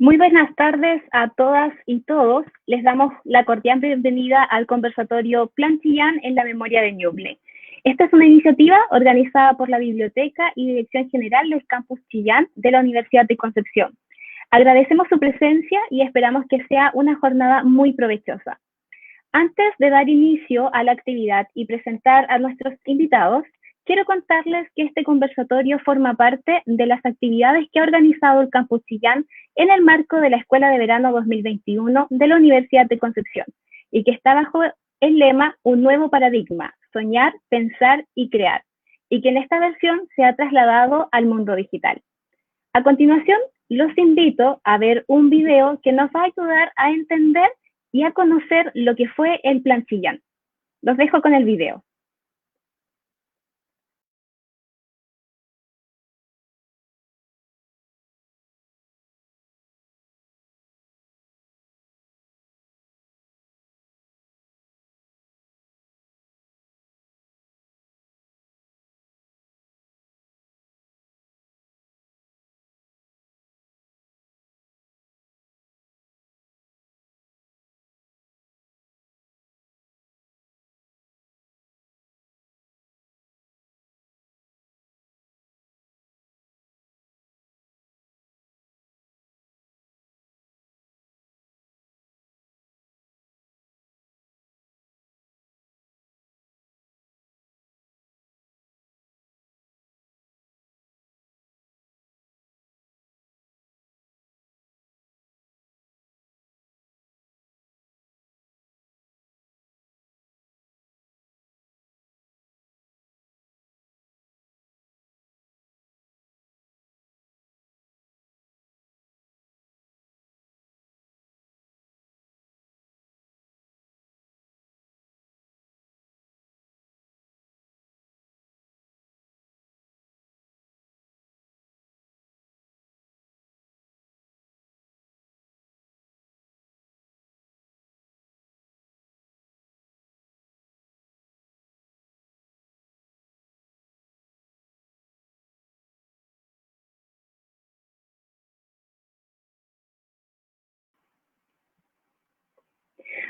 Muy buenas tardes a todas y todos. Les damos la cordial bienvenida al conversatorio Plan Chillán en la memoria de Ñuble. Esta es una iniciativa organizada por la Biblioteca y Dirección General del Campus Chillán de la Universidad de Concepción. Agradecemos su presencia y esperamos que sea una jornada muy provechosa. Antes de dar inicio a la actividad y presentar a nuestros invitados, quiero contarles que este conversatorio forma parte de las actividades que ha organizado el Campus Chillán en el marco de la Escuela de Verano 2021 de la Universidad de Concepción y que está bajo el lema Un nuevo paradigma, soñar, pensar y crear, y que en esta versión se ha trasladado al mundo digital. A continuación, los invito a ver un video que nos va a ayudar a entender y a conocer lo que fue el Plan Chillán. Los dejo con el video.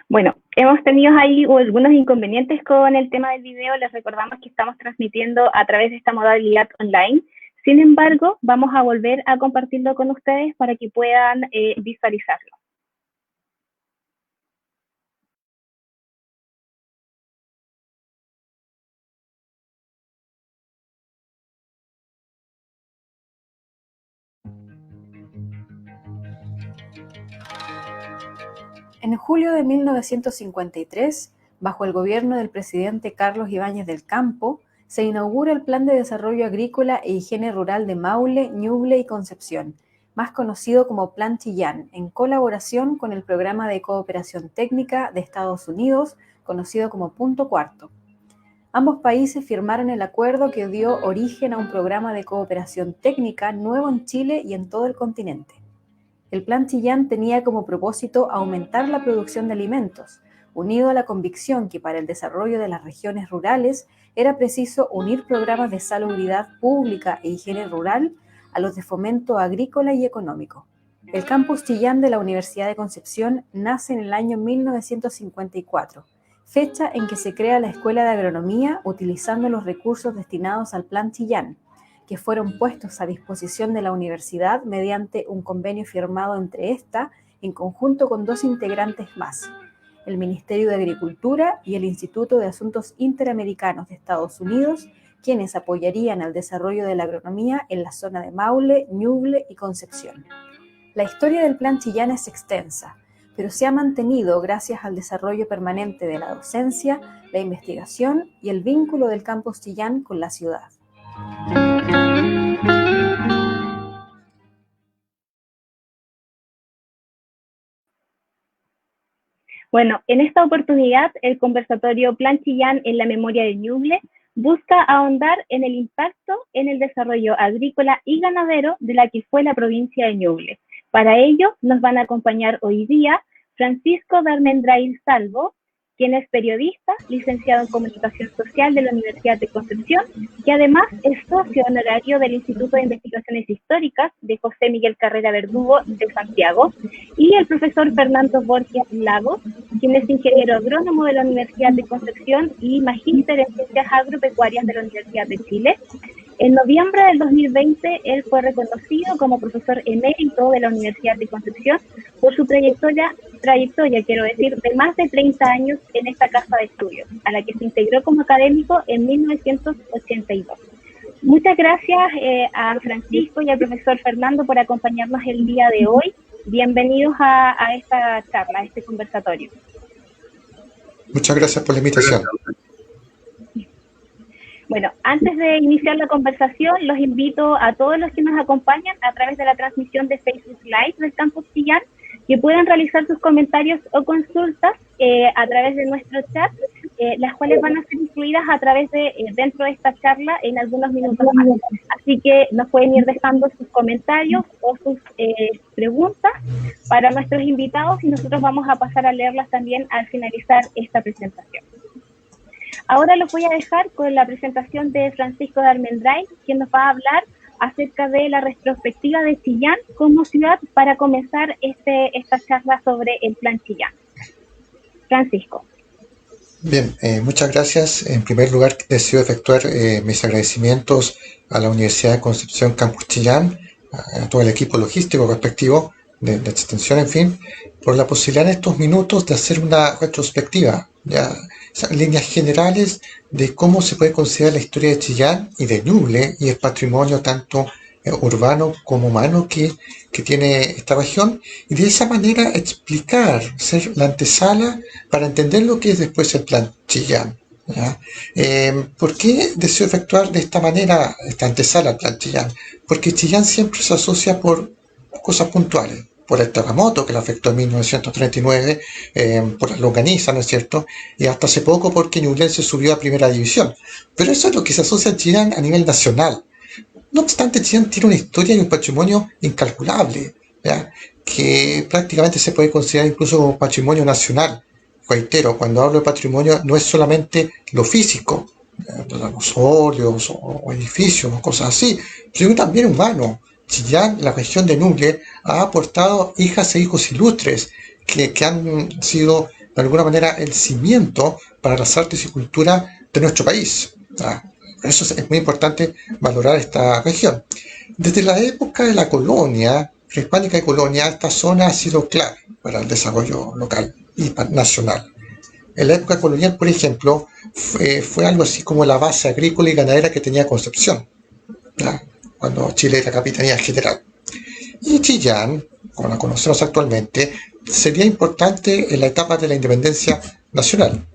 Bueno, hemos tenido ahí algunos inconvenientes con el tema del video. Les recordamos que estamos transmitiendo a través de esta modalidad online. Sin embargo, vamos a volver a compartirlo con ustedes para que puedan visualizarlo. En julio de 1953, bajo el gobierno del presidente Carlos Ibáñez del Campo, se inaugura el Plan de Desarrollo Agrícola e Higiene Rural de Maule, Ñuble y Concepción, más conocido como Plan Chillán, en colaboración con el Programa de Cooperación Técnica de Estados Unidos, conocido como Punto Cuarto. Ambos países firmaron el acuerdo que dio origen a un programa de cooperación técnica nuevo en Chile y en todo el continente. El Plan Chillán tenía como propósito aumentar la producción de alimentos, unido a la convicción que para el desarrollo de las regiones rurales era preciso unir programas de salubridad pública e higiene rural a los de fomento agrícola y económico. El Campus Chillán de la Universidad de Concepción nace en el año 1954, fecha en que se crea la Escuela de Agronomía utilizando los recursos destinados al Plan Chillán, que fueron puestos a disposición de la universidad mediante un convenio firmado entre esta en conjunto con dos integrantes más, el Ministerio de Agricultura y el Instituto de Asuntos Interamericanos de Estados Unidos, quienes apoyarían el desarrollo de la agronomía en la zona de Maule, Ñuble y Concepción. La historia del Plan Chillán es extensa, pero se ha mantenido gracias al desarrollo permanente de la docencia, la investigación y el vínculo del Campus Chillán con la ciudad. Bueno, en esta oportunidad, el conversatorio Plan Chillán en la memoria de Ñuble busca ahondar en el impacto en el desarrollo agrícola y ganadero de la que fue la provincia de Ñuble. Para ello, nos van a acompañar hoy día Francisco Darmendrail Salvo, quien es periodista, licenciado en Comunicación Social de la Universidad de Concepción, que además es socio honorario del Instituto de Investigaciones Históricas de José Miguel Carrera Verdugo de Santiago, y el profesor Fernando Borges Lagos, quien es ingeniero agrónomo de la Universidad de Concepción y magíster en Ciencias Agropecuarias de la Universidad de Chile. En noviembre del 2020, él fue reconocido como profesor emérito de la Universidad de Concepción por su trayectoria, quiero decir, de más de 30 años en esta casa de estudios, a la que se integró como académico en 1982. Muchas gracias a Francisco y al profesor Fernando por acompañarnos el día de hoy. Bienvenidos a esta charla, a este conversatorio. Muchas gracias por la invitación. Bueno, antes de iniciar la conversación, los invito a todos los que nos acompañan a través de la transmisión de Facebook Live del Campus Chillán, que puedan realizar sus comentarios o consultas a través de nuestro chat, las cuales van a ser incluidas a través de dentro de esta charla en algunos minutos más. Así que nos pueden ir dejando sus comentarios o sus preguntas para nuestros invitados y nosotros vamos a pasar a leerlas también al finalizar esta presentación. Ahora los voy a dejar con la presentación de Francisco de Armendáriz, quien nos va a hablar acerca de la retrospectiva de Chillán como ciudad para comenzar esta charla sobre el Plan Chillán. Francisco. Bien, muchas gracias. En primer lugar, deseo efectuar mis agradecimientos a la Universidad de Concepción Campus Chillán, a todo el equipo logístico respectivo de extensión, en fin, por la posibilidad en estos minutos de hacer una retrospectiva, ya, líneas generales de cómo se puede considerar la historia de Chillán y de Ñuble y el patrimonio tanto urbano como humano que tiene esta región, y de esa manera explicar, ser la antesala para entender lo que es después el Plan Chillán. ¿Ya? ¿Por qué deseo efectuar de esta manera esta antesala al Plan Chillán? Porque Chillán siempre se asocia por cosas puntuales, por el terremoto que le afectó en 1939, por la longaniza, ¿no es cierto? Y hasta hace poco porque Ñublense subió a primera división. Pero eso es lo que se asocia a Chillán a nivel nacional. No obstante, Chillán tiene una historia y un patrimonio incalculable, ¿ya? Que prácticamente se puede considerar incluso como patrimonio nacional. Reitero, cuando hablo de patrimonio no es solamente lo físico, los óleos o edificios o cosas así, sino también humano. Chillán, la región de Ñuble, ha aportado hijas e hijos ilustres que han sido de alguna manera el cimiento para las artes y cultura de nuestro país. Eso es muy importante valorar esta región. Desde la época de la colonia, prehispánica y colonia, esta zona ha sido clave para el desarrollo local y nacional. En la época colonial, por ejemplo, fue algo así como la base agrícola y ganadera que tenía Concepción, ¿ya? Cuando Chile era capitanía general. Y Chillán, como la conocemos actualmente, sería importante en la etapa de la independencia nacional.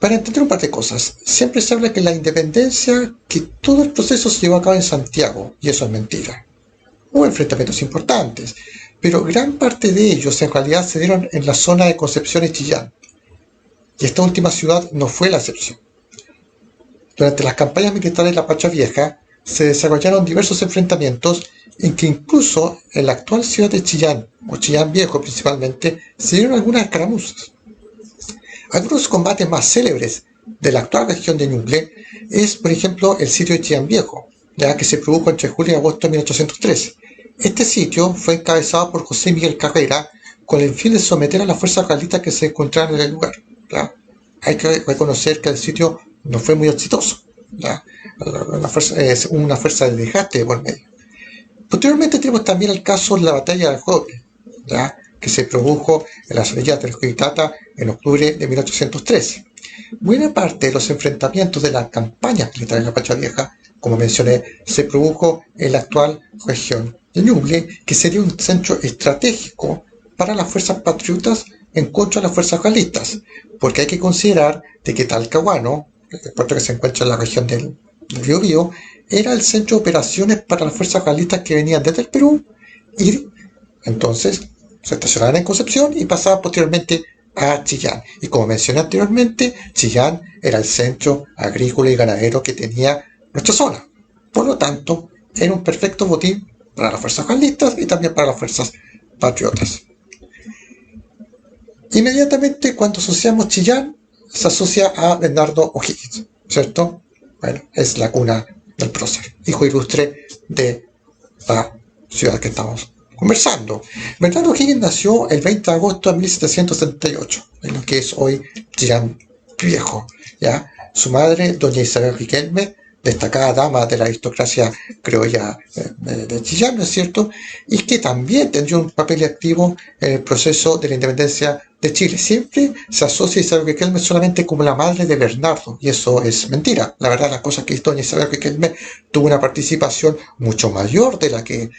Para entender un par de cosas, siempre se habla que la independencia, que todo el proceso se llevó a cabo en Santiago, y eso es mentira. Hubo enfrentamientos importantes, pero gran parte de ellos en realidad se dieron en la zona de Concepción y Chillán. Y esta última ciudad no fue la excepción. Durante las campañas militares de la Patria Vieja se desarrollaron diversos enfrentamientos en que incluso en la actual ciudad de Chillán, o Chillán Viejo principalmente, se dieron algunas escaramuzas. Algunos combates más célebres de la actual región de Ñuble es, por ejemplo, el sitio de Chillán Viejo, ya que se produjo entre julio y agosto de 1813. Este sitio fue encabezado por José Miguel Carrera con el fin de someter a las fuerzas realistas que se encontraban en el lugar. ¿Ya? Hay que reconocer que el sitio no fue muy exitoso. ¿Ya? Una fuerza de desgaste por medio. Posteriormente tenemos también el caso de la batalla de Jope, ¿ya? Que se produjo en las orillas del Juitata en octubre de 1813. Buena parte de los enfrentamientos de las campañas militares de la Patria Vieja, como mencioné, se produjo en la actual región de Ñuble, que sería un centro estratégico para las fuerzas patriotas en contra de las fuerzas realistas, porque hay que considerar de que Talcahuano, el puerto que se encuentra en la región del Biobío, era el centro de operaciones para las fuerzas realistas que venían desde el Perú y entonces se estacionaban en Concepción y pasaban posteriormente a Chillán. Y como mencioné anteriormente, Chillán era el centro agrícola y ganadero que tenía nuestra zona. Por lo tanto, era un perfecto botín para las fuerzas realistas y también para las fuerzas patriotas. Inmediatamente cuando asociamos Chillán, se asocia a Bernardo O'Higgins, ¿cierto? Bueno, es la cuna del prócer, hijo ilustre de la ciudad que estamos conversando. Bernardo O'Higgins nació el 20 de agosto de 1778, en lo que es hoy Chillán Viejo, ¿ya? Su madre, doña Isabel Riquelme, destacada dama de la aristocracia criolla de Chillán, ¿no es cierto? Y que también tendría un papel activo en el proceso de la independencia de Chile. Siempre se asocia a Isabel Riquelme solamente como la madre de Bernardo, y eso es mentira. La verdad, la cosa es que doña Isabel Riquelme tuvo una participación mucho mayor de lo que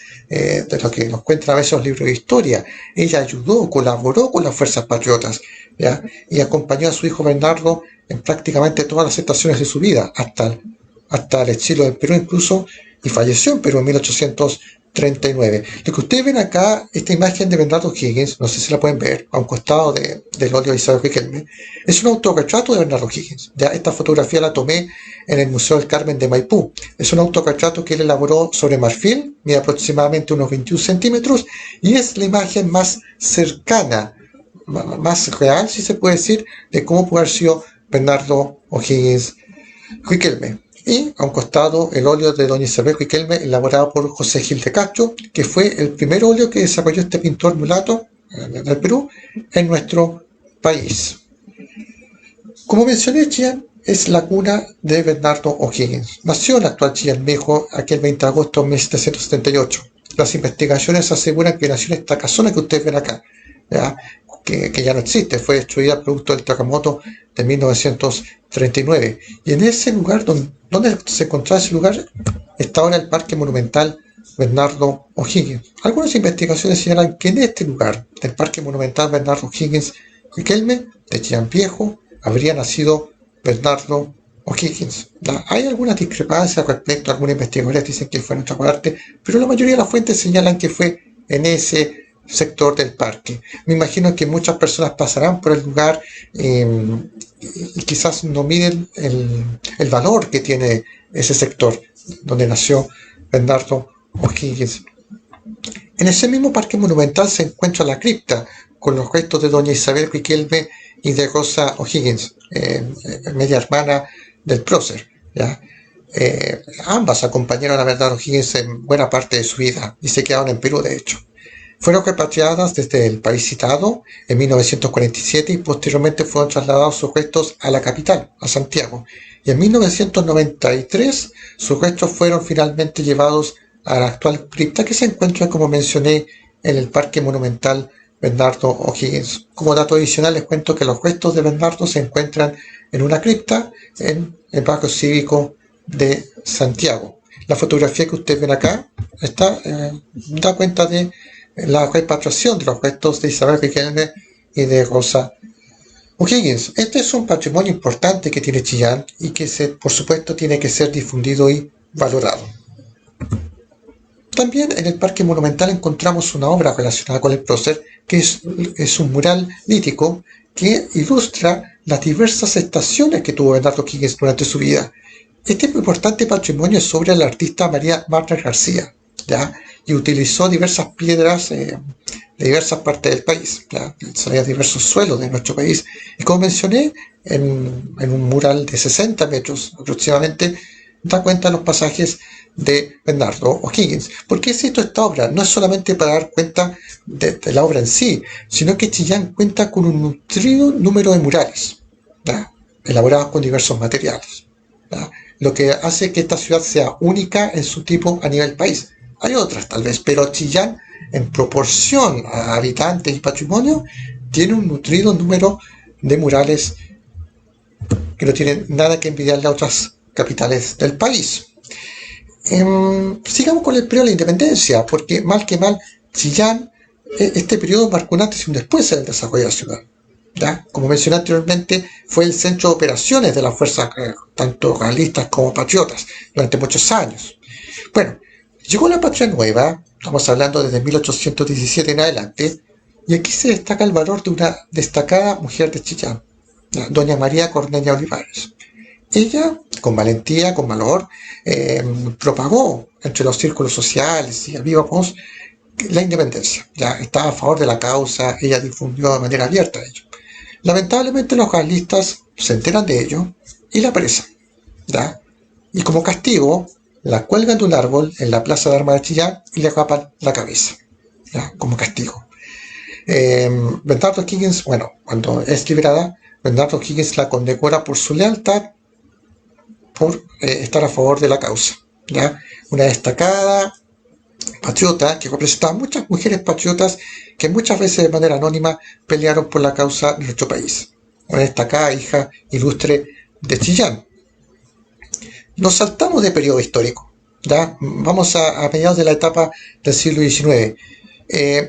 nos cuentan a veces los libros de historia. Ella ayudó, colaboró con las fuerzas patriotas, ¿ya? Y acompañó a su hijo Bernardo en prácticamente todas las estaciones de su vida, hasta el exilio del Perú incluso, y falleció en Perú en 1839. Lo que ustedes ven acá, esta imagen de Bernardo Higgins, no sé si la pueden ver, a un costado del óleo de Isabel Riquelme, es un autorretrato de Bernardo Higgins. Ya esta fotografía la tomé en el Museo del Carmen de Maipú. Es un autorretrato que él elaboró sobre marfil, mide aproximadamente unos 21 centímetros, y es la imagen más cercana, más real, si se puede decir, de cómo puede haber sido Bernardo O'Higgins Riquelme. Y a un costado el óleo de doña Isabel Riquelme, elaborado por José Gil de Castro, que fue el primer óleo que desarrolló este pintor mulato del Perú en nuestro país. Como mencioné, Chillán es la cuna de Bernardo O'Higgins. Nació en el actual Chillán Viejo aquel 20 de agosto de 1778. Las investigaciones aseguran que nació en esta casona que ustedes ven acá, ¿ya? Que ya no existe, fue destruida producto del terremoto de 1939. Y en ese lugar, donde se encontraba ese lugar, está ahora el Parque Monumental Bernardo O'Higgins. Algunas investigaciones señalan que en este lugar, del Parque Monumental Bernardo O'Higgins Riquelme, de Chillán Viejo, habría nacido Bernardo O'Higgins. Hay algunas discrepancias respecto a algunos investigadores dicen que fue en otra parte, pero la mayoría de las fuentes señalan que fue en ese sector del parque. Me imagino que muchas personas pasarán por el lugar y quizás no miden el valor que tiene ese sector donde nació Bernardo O'Higgins. En ese mismo parque monumental se encuentra la cripta con los restos de doña Isabel Riquelme y de Rosa O'Higgins, media hermana del prócer, ¿ya? Ambas acompañaron a Bernardo O'Higgins en buena parte de su vida y se quedaron en Perú, de hecho. Fueron repatriadas desde el país citado en 1947 y posteriormente fueron trasladados sus restos a la capital, a Santiago. Y en 1993 sus restos fueron finalmente llevados a la actual cripta que se encuentra, como mencioné, en el Parque Monumental Bernardo O'Higgins. Como dato adicional les cuento que los restos de Bernardo se encuentran en una cripta en el barrio cívico de Santiago. La fotografía que ustedes ven acá da cuenta de la repatriación de los restos de Isabel Riquelme y de Rosa O'Higgins. Este es un patrimonio importante que tiene Chillán y que por supuesto tiene que ser difundido y valorado. También en el Parque Monumental encontramos una obra relacionada con el prócer, que es un mural lítico que ilustra las diversas estaciones que tuvo Bernardo O'Higgins durante su vida. Este importante patrimonio es sobre la artista María Marta García, ¿ya? Y utilizó diversas piedras de diversas partes del país, ¿ya? Salía diversos suelos de nuestro país. Y como mencioné, en un mural de 60 metros aproximadamente, da cuenta de los pasajes de Bernardo O'Higgins. ¿Por qué cito esta obra? No es solamente para dar cuenta de la obra en sí, sino que Chillán cuenta con un nutrido número de murales, ¿ya? Elaborados con diversos materiales, ¿ya? Lo que hace que esta ciudad sea única en su tipo a nivel país. Hay otras tal vez, pero Chillán, en proporción a habitantes y patrimonio, tiene un nutrido número de murales que no tienen nada que envidiarle a otras capitales del país. Sigamos con el periodo de la independencia, porque mal que mal, Chillán, este periodo marcó un antes y un después en el desarrollo de la ciudad, ¿ya? Como mencioné anteriormente, fue el centro de operaciones de las fuerzas tanto realistas como patriotas durante muchos años. Bueno, llegó la Patria Nueva, estamos hablando desde 1817 en adelante, y aquí se destaca el valor de una destacada mujer de Chillán, doña María Cornelia Olivares. Ella, con valentía, con valor, propagó entre los círculos sociales y a viva voz la independencia. Ya estaba a favor de la causa, ella difundió de manera abierta ello. Lamentablemente los carlistas se enteran de ello y la apresan, ¿ya? Y como castigo la cuelgan de un árbol en la plaza de armas de Chillán y le rapan la cabeza, ¿ya? Como castigo. Bernardo O'Higgins, bueno, cuando es liberada, Bernardo O'Higgins la condecora por su lealtad, por estar a favor de la causa, ¿ya? Una destacada patriota que representaba a muchas mujeres patriotas que muchas veces de manera anónima pelearon por la causa de nuestro país. Una destacada hija ilustre de Chillán. Nos saltamos de periodo histórico, ¿ya? Vamos a mediados de la etapa del siglo XIX.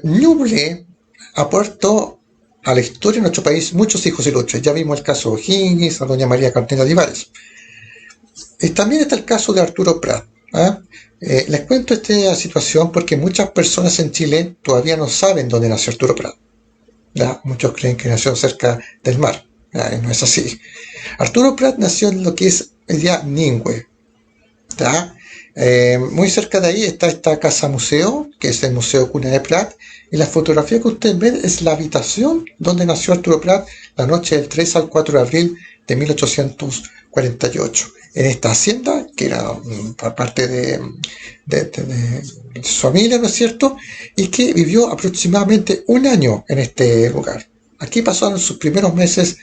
Ñuble aportó a la historia de nuestro país muchos hijos ilustres. Ya vimos el caso de O'Higgins, a doña María Cartena Olivares. También está el caso de Arturo Prat. Les cuento esta situación porque muchas personas en Chile todavía no saben dónde nació Arturo Prat. ¿Ya? Muchos creen que nació cerca del mar. No es así. Arturo Prat nació en lo que es el día Ningüe. ¿Ya? Muy cerca de ahí está esta casa museo, que es el Museo Cuna de Prat, y la fotografía que ustedes ven es la habitación donde nació Arturo Prat la noche del 3 al 4 de abril de 1848. En esta hacienda, que era parte de su familia, ¿no es cierto? Y que vivió aproximadamente un año en este lugar. Aquí pasaron sus primeros meses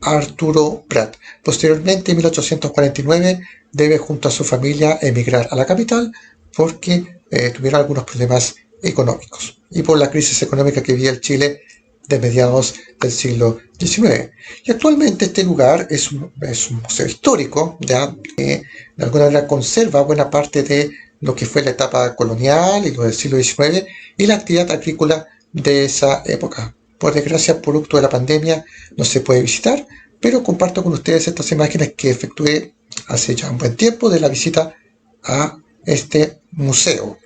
Arturo Prat. Posteriormente, en 1849, debe junto a su familia emigrar a la capital porque tuvieron algunos problemas económicos y por la crisis económica que vivía el Chile de mediados del siglo XIX. Y actualmente este lugar es un museo histórico, ya que de alguna manera conserva buena parte de lo que fue la etapa colonial y lo del siglo XIX y la actividad agrícola de esa época. Por desgracia, producto de la pandemia, no se puede visitar, pero comparto con ustedes estas imágenes que efectué hace ya un buen tiempo de la visita a este museo.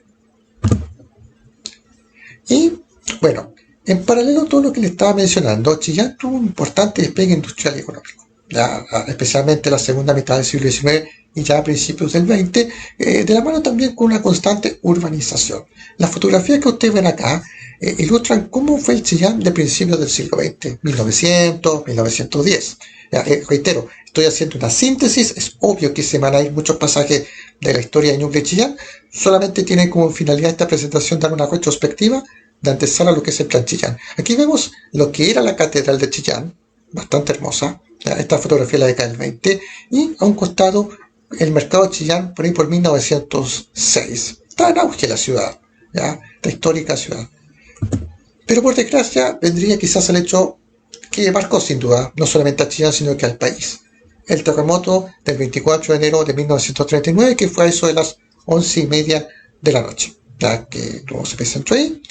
Y bueno, en paralelo a todo lo que le estaba mencionando, Chillán tuvo un importante despegue industrial y económico, ya, especialmente en la segunda mitad del siglo XIX y ya a principios del XX, de la mano también con una constante urbanización. Las fotografías que ustedes ven acá ilustran cómo fue el Chillán de principios del siglo XX, 1900, 1910. Reitero, estoy haciendo una síntesis, es obvio que se van a ir muchos pasajes de la historia de Ñuble y Chillán, solamente tienen como finalidad esta presentación dar una retrospectiva de antesala a lo que es el Plan Chillán. Aquí vemos lo que era la Catedral de Chillán, bastante hermosa, ¿ya? Esta fotografía es la década del 20, y a un costado el mercado de Chillán por ahí por 1906. Está en auge la ciudad, ¿ya? La histórica ciudad. Pero por desgracia vendría quizás el hecho que marcó sin duda no solamente a Chillán sino que al país. El terremoto del 24 de enero de 1939, que fue a eso de las 11:30 de la noche, ya que todo se concentró ahí.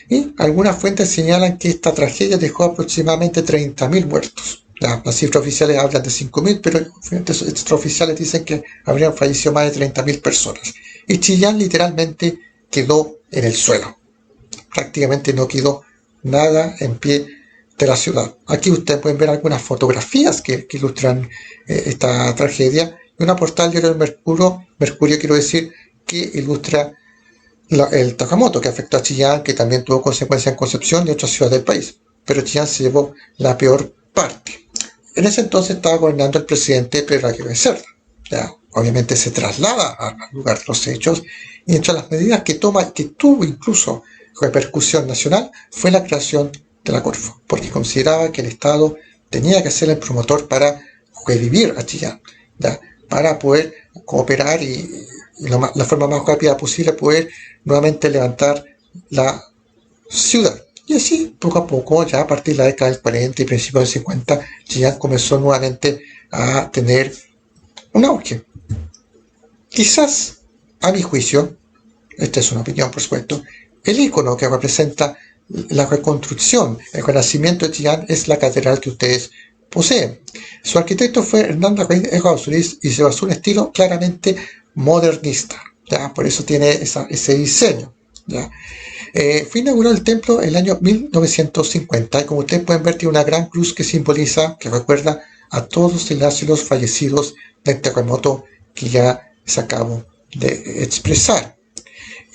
Y algunas fuentes señalan que esta tragedia dejó aproximadamente 30.000 muertos. Las cifras oficiales hablan de 5.000, pero fuentes extraoficiales dicen que habrían fallecido más de 30.000 personas. Y Chillán literalmente quedó en el suelo. Prácticamente no quedó nada en pie de la ciudad. Aquí ustedes pueden ver algunas fotografías que ilustran esta tragedia y una postal del Mercurio quiero decir, que ilustra el terremoto que afectó a Chillán, que también tuvo consecuencias en Concepción y otras ciudades del país, pero Chillán se llevó la peor parte. En ese entonces estaba gobernando el presidente Pedro Aguirre Cerda. Obviamente se traslada al lugar de los hechos y entre las medidas que toma, que tuvo incluso repercusión nacional, fue la creación de la Corfo, porque consideraba que el Estado tenía que ser el promotor para revivir a Chillán, ¿ya? Para poder cooperar y la forma más rápida posible poder nuevamente levantar la ciudad. Y así, poco a poco, ya a partir de la década del 40 y principios del 50, Chillán comenzó nuevamente a tener un auge. Quizás, a mi juicio, esta es una opinión por supuesto, el ícono que representa la reconstrucción, el renacimiento de Chillán es la catedral que ustedes poseen. Su arquitecto fue Hernán Larraín Errázuriz y se basó en un estilo claramente modernista, ¿ya? Por eso tiene ese diseño, ¿ya? Fue inaugurado el templo en el año 1950 y como ustedes pueden ver tiene una gran cruz que simboliza, que recuerda a todos los fallecidos del terremoto que ya les acabo de expresar.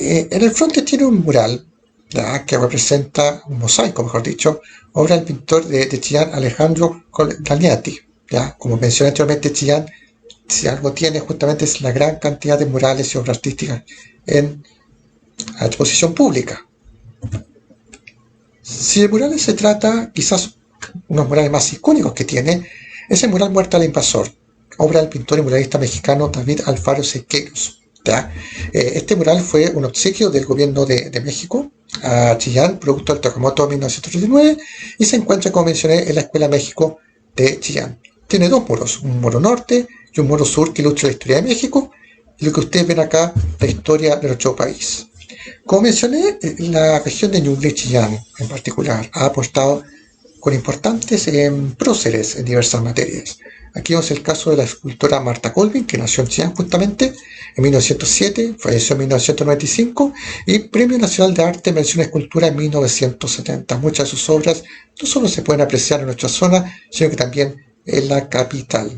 En el frente tiene un mural ya, que representa un mosaico, mejor dicho, obra del pintor de Chillán, Alejandro Colaniati. Ya, como mencioné anteriormente, Chillán, si algo tiene justamente es la gran cantidad de murales y obras artísticas en a exposición pública. Si de murales se trata, quizás unos murales más icónicos que tiene es el mural Muerta al Invasor, obra del pintor y muralista mexicano David Alfaro Sequeiros. ¿Ya? Este mural fue un obsequio del gobierno de México a Chillán, producto del terremoto de 1939, y se encuentra, como mencioné, en la Escuela México de Chillán. Tiene dos muros, un muro norte y un muro sur que ilustra la historia de México, y lo que ustedes ven acá, la historia de nuestro país. Como mencioné, la región de Ñuble y Chillán en particular ha aportado con importantes próceres en diversas materias. Aquí vemos el caso de la escultora Marta Colvin, que nació en Chillán justamente en 1907, falleció en 1995, y Premio Nacional de Arte mención Escultura en 1970. Muchas de sus obras no solo se pueden apreciar en nuestra zona, sino que también en la capital.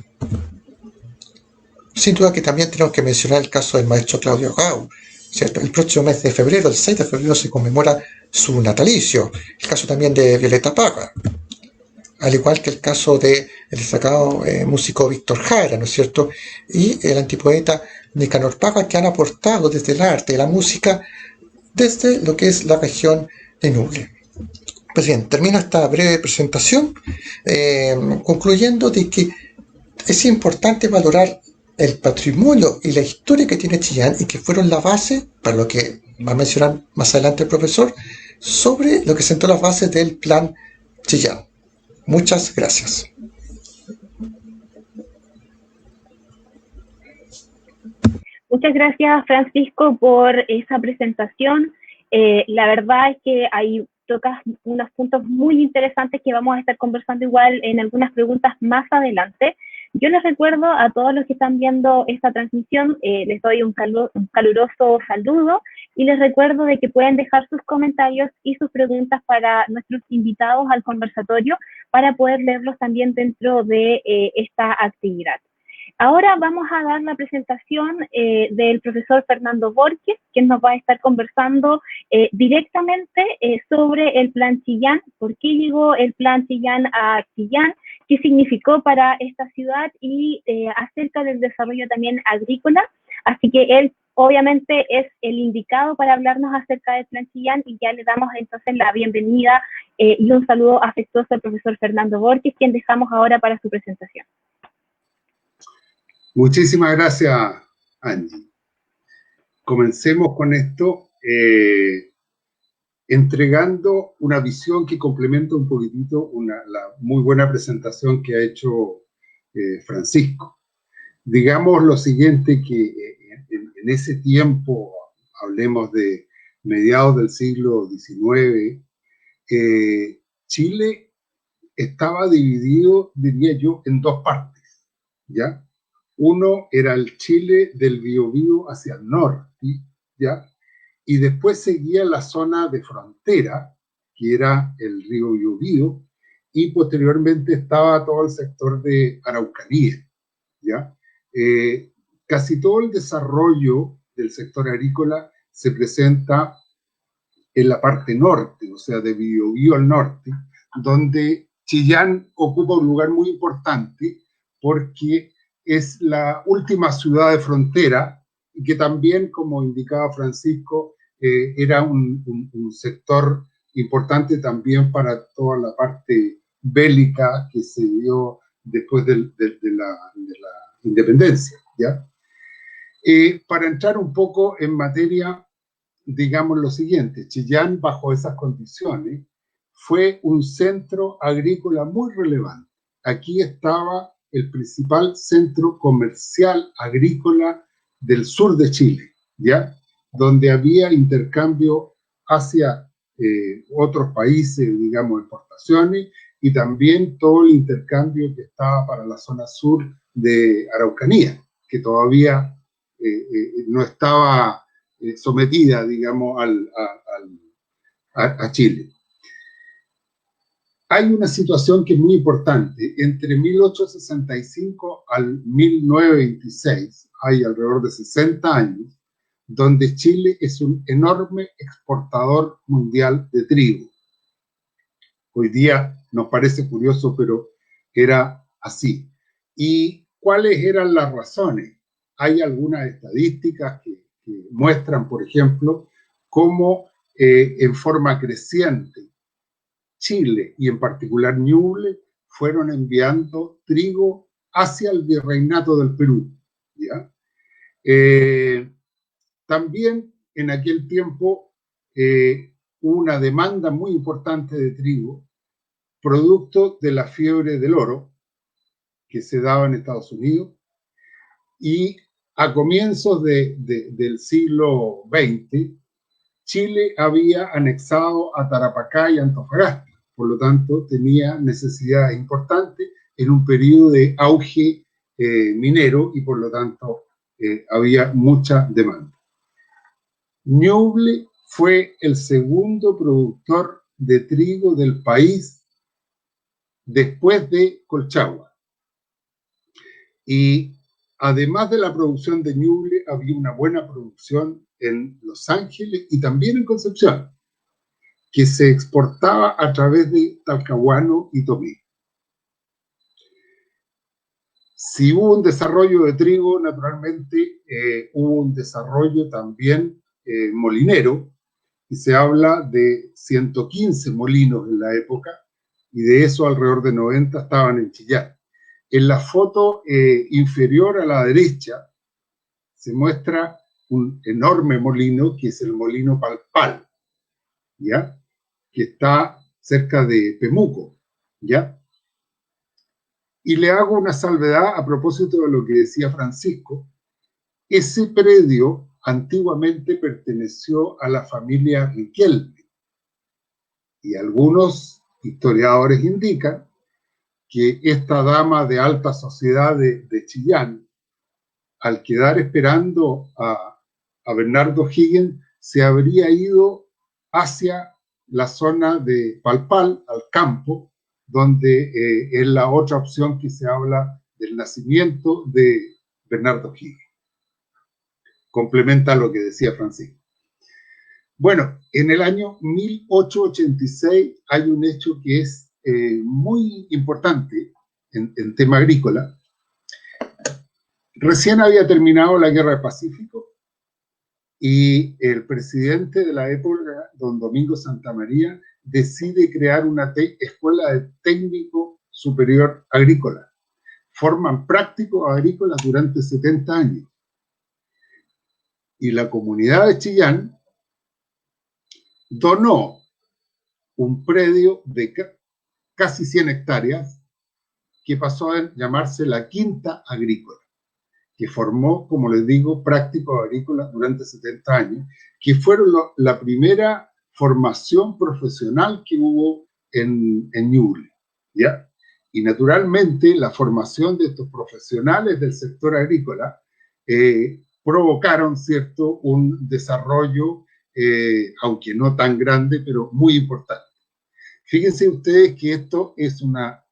Sin duda que también tenemos que mencionar el caso del maestro Claudio Gau, ¿cierto? El próximo mes de febrero, el 6 de febrero, se conmemora su natalicio. El caso también de Violeta Parra, al igual que el caso del destacado músico Víctor Jara, ¿no es cierto? Y el antipoeta Nicanor Parra, que han aportado desde el arte y la música desde lo que es la región de Ñuble. Pues bien, termino esta breve presentación concluyendo de que es importante valorar el patrimonio y la historia que tiene Chillán y que fueron la base, para lo que va a mencionar más adelante el profesor, sobre lo que sentó las bases del Plan Chillán. Muchas gracias. Muchas gracias, Francisco, por esa presentación. La verdad es que ahí tocas unos puntos muy interesantes que vamos a estar conversando igual en algunas preguntas más adelante. Yo les recuerdo a todos los que están viendo esta transmisión, les doy un caluroso saludo y les recuerdo de que pueden dejar sus comentarios y sus preguntas para nuestros invitados al conversatorio para poder leerlos también dentro de esta actividad. Ahora vamos a dar la presentación del profesor Fernando Borges, quien nos va a estar conversando directamente sobre el Plan Chillán, por qué llegó el Plan Chillán a Chillán, qué significó para esta ciudad y acerca del desarrollo también agrícola. Así que él obviamente es el indicado para hablarnos acerca del Plan Chillán y ya le damos entonces la bienvenida y un saludo afectuoso al profesor Fernando Borges, quien dejamos ahora para su presentación. Muchísimas gracias, Angie. Comencemos con esto, entregando una visión que complementa un poquitito la muy buena presentación que ha hecho Francisco. Digamos lo siguiente, que en ese tiempo, hablemos de mediados del siglo XIX, Chile estaba dividido, diría yo, en dos partes, ¿ya? Uno era el Chile del Biobío hacia el norte, ¿ya? Y después seguía la zona de frontera, que era el río Biobío, y posteriormente estaba todo el sector de Araucanía, ¿ya? Casi todo el desarrollo del sector agrícola se presenta en la parte norte, o sea, de Biobío al norte, donde Chillán ocupa un lugar muy importante porque es la última ciudad de frontera y que también, como indicaba Francisco, era un sector importante también para toda la parte bélica que se dio después de la independencia, ¿ya? Para entrar un poco en materia, digamos lo siguiente: Chillán, bajo esas condiciones, fue un centro agrícola muy relevante. Aquí estaba el principal centro comercial agrícola del sur de Chile, ¿ya? Donde había intercambio hacia otros países, digamos, exportaciones, y también todo el intercambio que estaba para la zona sur de Araucanía, que todavía no estaba sometida, digamos, a Chile. Hay una situación que es muy importante. Entre 1865 al 1926, hay alrededor de 60 años, donde Chile es un enorme exportador mundial de trigo. Hoy día nos parece curioso, pero era así. ¿Y cuáles eran las razones? Hay algunas estadísticas que muestran, por ejemplo, cómo en forma creciente Chile y en particular Ñuble fueron enviando trigo hacia el virreinato del Perú, ¿ya? También en aquel tiempo hubo una demanda muy importante de trigo, producto de la fiebre del oro que se daba en Estados Unidos, y a comienzos del siglo XX, Chile había anexado a Tarapacá y Antofagasta, por lo tanto tenía necesidades importantes en un periodo de auge minero y por lo tanto había mucha demanda. Ñuble fue el segundo productor de trigo del país después de Colchagua. Y además de la producción de Ñuble, había una buena producción en Los Ángeles y también en Concepción, que se exportaba a través de Talcahuano y Tomé. Si hubo un desarrollo de trigo, naturalmente hubo un desarrollo también molinero, y se habla de 115 molinos en la época, y de eso alrededor de 90 estaban en Chillán. En la foto inferior a la derecha se muestra un enorme molino, que es el molino Palpal, ¿ya? Que está cerca de Pemuco, ¿ya? Y le hago una salvedad a propósito de lo que decía Francisco. Ese predio antiguamente perteneció a la familia Riquelme, y algunos historiadores indican que esta dama de alta sociedad de Chillán, al quedar esperando a Bernardo Higgins, se habría ido hacia la zona de Palpal, al campo, donde es la otra opción que se habla del nacimiento de Bernardo Higgins. Complementa lo que decía Francisco. Bueno, en el año 1886 hay un hecho que es muy importante en tema agrícola. Recién había terminado la Guerra del Pacífico y el presidente de la época, don Domingo Santamaría, decide crear una escuela de técnico superior agrícola. Forman prácticos agrícolas durante 70 años. Y la comunidad de Chillán donó un predio de casi 100 hectáreas que pasó a llamarse la Quinta Agrícola, que formó, como les digo, prácticos agrícolas durante 70 años, que fueron la primera formación profesional que hubo en Ñuble, ¿ya? Y naturalmente la formación de estos profesionales del sector agrícola provocaron, ¿cierto?, un desarrollo, aunque no tan grande, pero muy importante. Fíjense ustedes que esto es una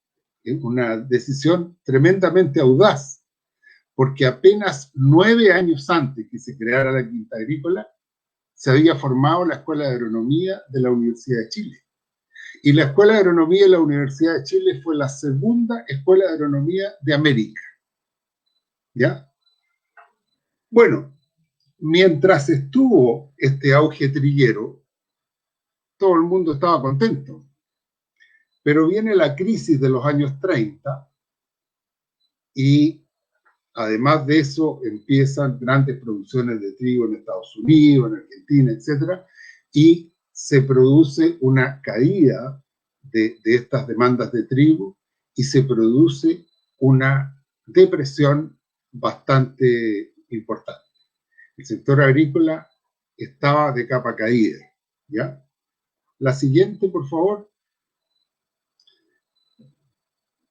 decisión tremendamente audaz, porque apenas 9 años antes que se creara la Quinta Agrícola, se había formado la Escuela de Agronomía de la Universidad de Chile. Y la Escuela de Agronomía de la Universidad de Chile fue la segunda escuela de agronomía de América, ¿ya? Bueno, mientras estuvo este auge triguero, todo el mundo estaba contento. Pero viene la crisis de los años 30 y además de eso empiezan grandes producciones de trigo en Estados Unidos, en Argentina, etc. Y se produce una caída de estas demandas de trigo y se produce una depresión bastante importante. El sector agrícola estaba de capa caída, ¿ya? La siguiente, por favor.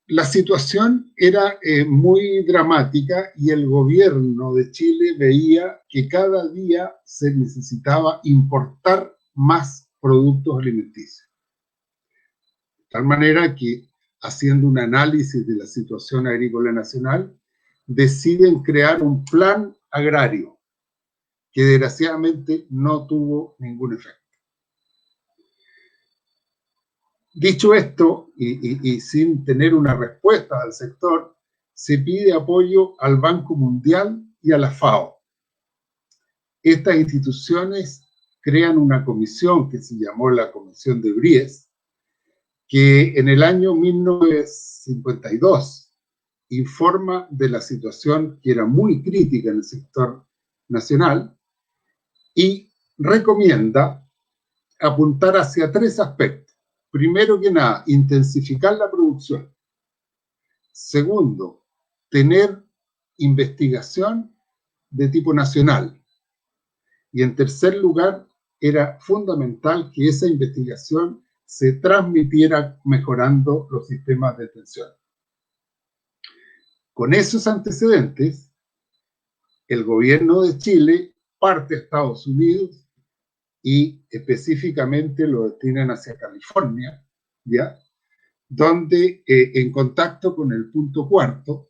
La situación era muy dramática y el gobierno de Chile veía que cada día se necesitaba importar más productos alimenticios. De tal manera que, haciendo un análisis de la situación agrícola nacional, deciden crear un plan agrario que desgraciadamente no tuvo ningún efecto. Dicho esto, y sin tener una respuesta del sector, se pide apoyo al Banco Mundial y a la FAO. Estas instituciones crean una comisión que se llamó la Comisión de Bries, que en el año 1952 informa de la situación que era muy crítica en el sector nacional y recomienda apuntar hacia 3 aspectos. Primero que nada, intensificar la producción. Segundo, tener investigación de tipo nacional. Y en tercer lugar, era fundamental que esa investigación se transmitiera mejorando los sistemas de atención. Con esos antecedentes, el gobierno de Chile parte a Estados Unidos y específicamente lo destinan hacia California, ¿ya? Donde en contacto con el punto cuarto,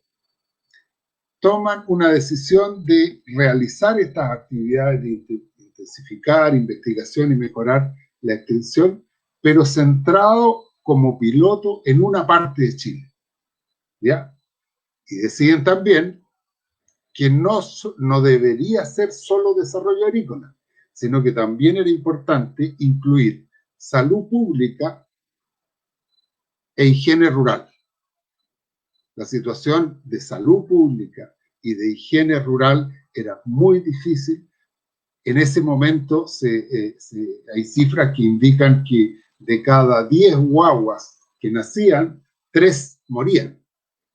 toman una decisión de realizar estas actividades de intensificar, investigación y mejorar la extensión, pero centrado como piloto en una parte de Chile, ¿ya? Y deciden también que no debería ser solo desarrollo agrícola, sino que también era importante incluir salud pública e higiene rural. La situación de salud pública y de higiene rural era muy difícil. En ese momento hay cifras que indican que de cada 10 guaguas que nacían, 3 morían,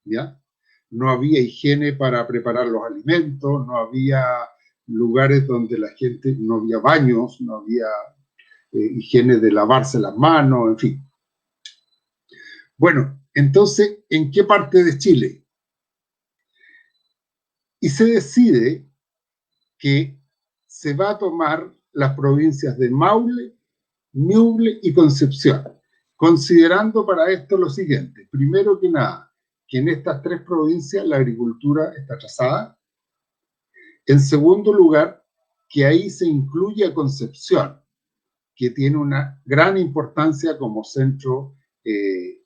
¿ya? No había higiene para preparar los alimentos, no había lugares donde la gente, no había baños, no había higiene de lavarse las manos, en fin. Bueno, entonces, ¿en qué parte de Chile? Y se decide que se va a tomar las provincias de Maule, Ñuble y Concepción, considerando para esto lo siguiente. Primero que nada, que en estas 3 provincias la agricultura está atrasada. En segundo lugar, que ahí se incluye a Concepción, que tiene una gran importancia como centro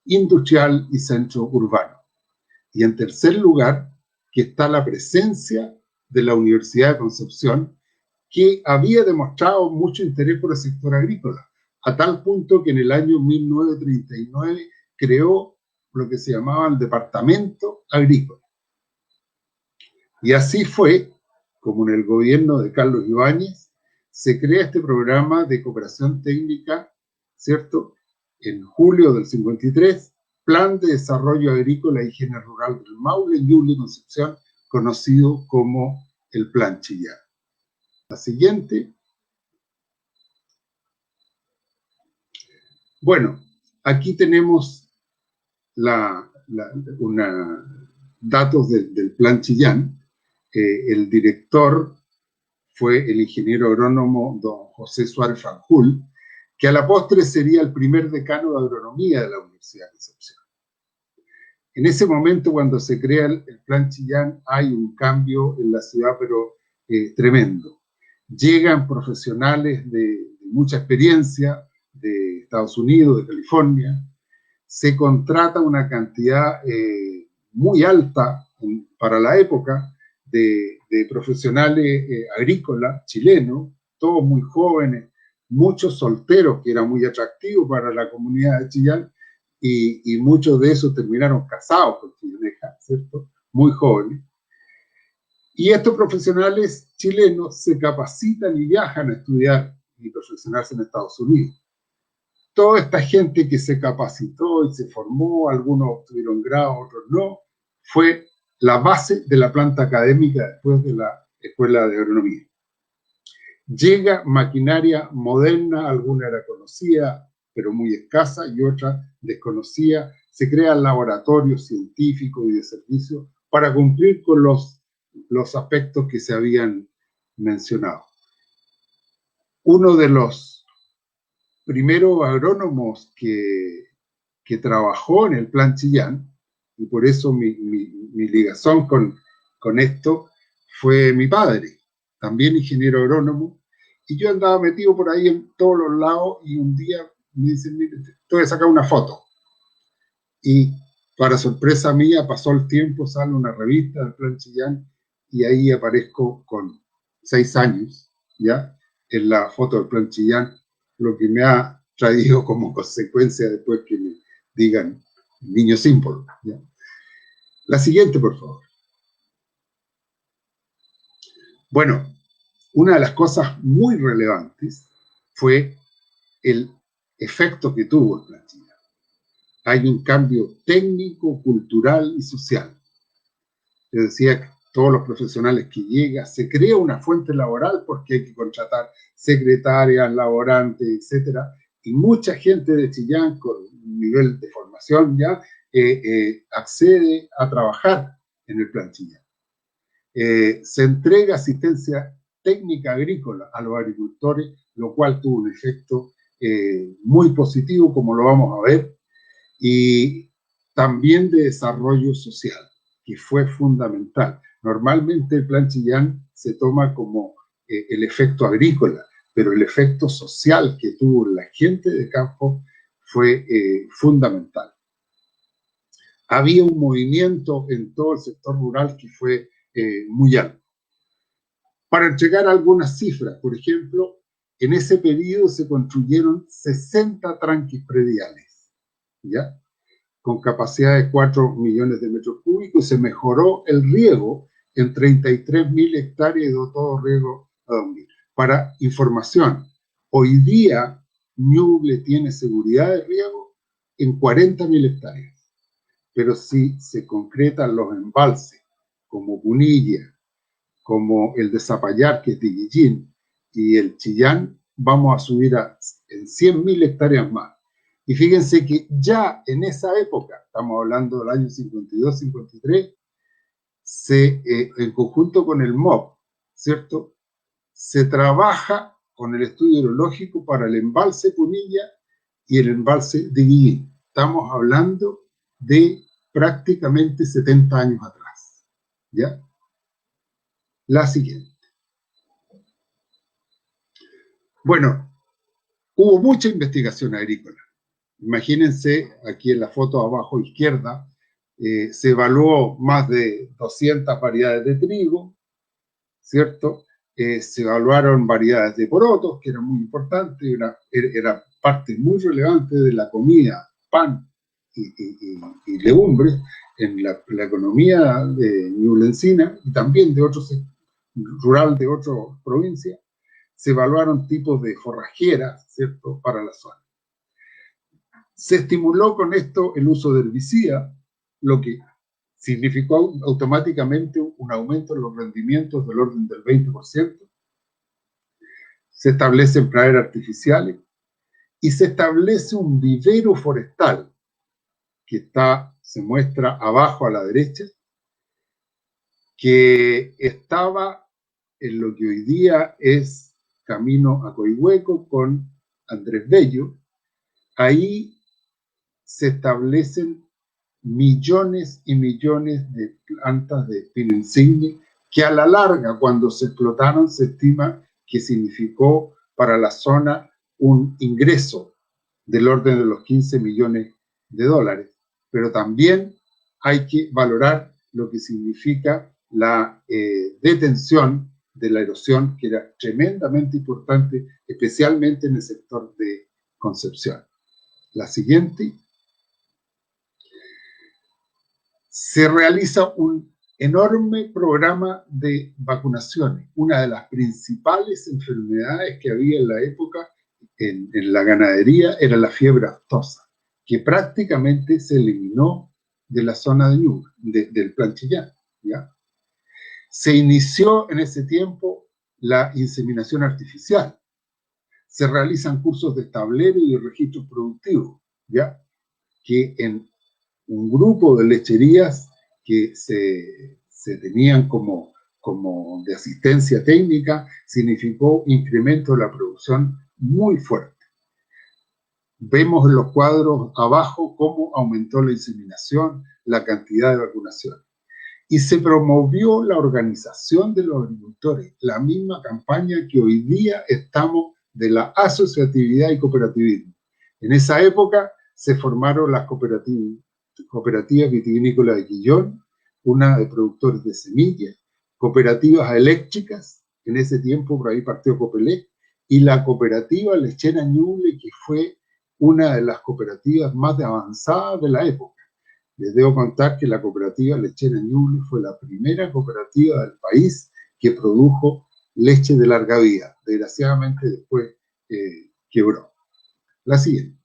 industrial y centro urbano. Y en tercer lugar, que está la presencia de la Universidad de Concepción, que había demostrado mucho interés por el sector agrícola, a tal punto que en el año 1939 creó lo que se llamaba el Departamento Agrícola. Y así fue como en el gobierno de Carlos Ibáñez se crea este programa de cooperación técnica, ¿cierto? En julio del 53, Plan de Desarrollo Agrícola e Higiene Rural del Maule, Ñuble y Concepción, conocido como el Plan Chillán. La siguiente. Bueno, aquí tenemos datos del Plan Chillán. El director fue el ingeniero agrónomo don José Suárez Fanjul, que a la postre sería el primer decano de agronomía de la Universidad de Concepción. En ese momento, cuando se crea el Plan Chillán, hay un cambio en la ciudad, pero tremendo. Llegan profesionales de mucha experiencia de Estados Unidos, de California, se contrata una cantidad muy alta para la época de profesionales agrícolas chilenos, todos muy jóvenes, muchos solteros, que era muy atractivo para la comunidad de Chillán, y muchos de esos terminaron casados con chilenejas, ¿cierto? Muy jóvenes. Y estos profesionales chilenos se capacitan y viajan a estudiar y perfeccionarse en Estados Unidos. Toda esta gente que se capacitó y se formó, algunos obtuvieron grado, otros no, fue la base de la planta académica después de la Escuela de Agronomía. Llega maquinaria moderna, alguna era conocida, pero muy escasa, y otra desconocida. Se crean laboratorios científicos y de servicio para cumplir con los aspectos que se habían mencionado. Uno de los primeros agrónomos que trabajó en el Plan Chillán, y por eso mi ligazón con esto, fue mi padre. también ingeniero agrónomo, y yo andaba metido por ahí en todos los lados, y un día me dicen, mire, te voy a sacar una foto. Y para sorpresa mía, pasó el tiempo, sale una revista del Plan Chillán, y ahí aparezco con 6 años, ¿ya? En la foto del Plan Chillán, lo que me ha traído como consecuencia después que me digan niño símbolo, ¿ya? La siguiente, por favor. Bueno, una de las cosas muy relevantes fue el efecto que tuvo el Plan Chillán. Hay un cambio técnico, cultural y social. Yo decía que todos los profesionales que llegan, se crea una fuente laboral porque hay que contratar secretarias, laborantes, etcétera, y mucha gente de Chillán con un nivel de formación ya accede a trabajar en el Plan Chillán. Se entrega asistencia técnica agrícola a los agricultores, lo cual tuvo un efecto muy positivo, como lo vamos a ver, y también de desarrollo social, que fue fundamental. Normalmente el Plan Chillán se toma como el efecto agrícola, pero el efecto social que tuvo la gente de campo fue fundamental. Había un movimiento en todo el sector rural que fue muy alto. Para entregar algunas cifras, por ejemplo, en ese periodo se construyeron 60 tranques prediales, ¿ya? Con capacidad de 4 millones de metros cúbicos, y se mejoró el riego en 33.000 hectáreas de todo riego a 2.000. Para información, hoy día Ñuble tiene seguridad de riego en 40.000 hectáreas, pero si se concretan los embalses, como Punilla, como el de Zapallar, que es de Guillín, y el Chillán, vamos a subir en 100.000 hectáreas más. Y fíjense que ya en esa época, estamos hablando del año 52-53, en conjunto con el MOP, ¿cierto?, se trabaja con el estudio hidrológico para el embalse Punilla y el embalse de Guillín. Estamos hablando de prácticamente 70 años atrás, ¿ya? La siguiente. Bueno, hubo mucha investigación agrícola. Imagínense, aquí en la foto abajo izquierda, se evaluó más de 200 variedades de trigo, ¿cierto? Se evaluaron variedades de porotos, que eran muy importantes, era parte muy relevante de la comida, pan y legumbres en la economía de ñublencina y también de otros rural de otras provincias. Se evaluaron tipos de forrajeras, ¿cierto?, para la zona. Se estimuló con esto el uso de herbicida, lo que significó automáticamente un aumento en los rendimientos del orden del 20%. Se establecen praderas artificiales y se establece un vivero forestal que se muestra abajo a la derecha, que estaba en lo que hoy día es camino a Coihueco con Andrés Bello. Ahí se establecen millones y millones de plantas de pino insigne que a la larga, cuando se explotaron, se estima que significó para la zona un ingreso del orden de los 15 millones de dólares. Pero también hay que valorar lo que significa la detención de la erosión, que era tremendamente importante, especialmente en el sector de Concepción. La siguiente. Se realiza un enorme programa de vacunaciones. Una de las principales enfermedades que había en la época en la ganadería era la fiebre aftosa, que prácticamente se eliminó de la zona de Ñuble, del Plan Chillán, ¿ya? Se inició en ese tiempo la inseminación artificial. Se realizan cursos de tablero y de registros productivos, ¿ya? Que en un grupo de lecherías que se tenían como de asistencia técnica, significó incremento de la producción muy fuerte. Vemos en los cuadros abajo cómo aumentó la inseminación, la cantidad de vacunación. y se promovió la organización de los agricultores, la misma campaña que hoy día estamos de la asociatividad y cooperativismo. En esa época se formaron las cooperativas vitivinícolas de Quillón, una de productores de semillas, cooperativas eléctricas, en ese tiempo por ahí partió Copelec, y la cooperativa lechera Ñuble, que fue una de las cooperativas más avanzadas de la época. Les debo contar que la cooperativa lechera Ñuble fue la primera cooperativa del país que produjo leche de larga vida. Desgraciadamente después quebró. La siguiente.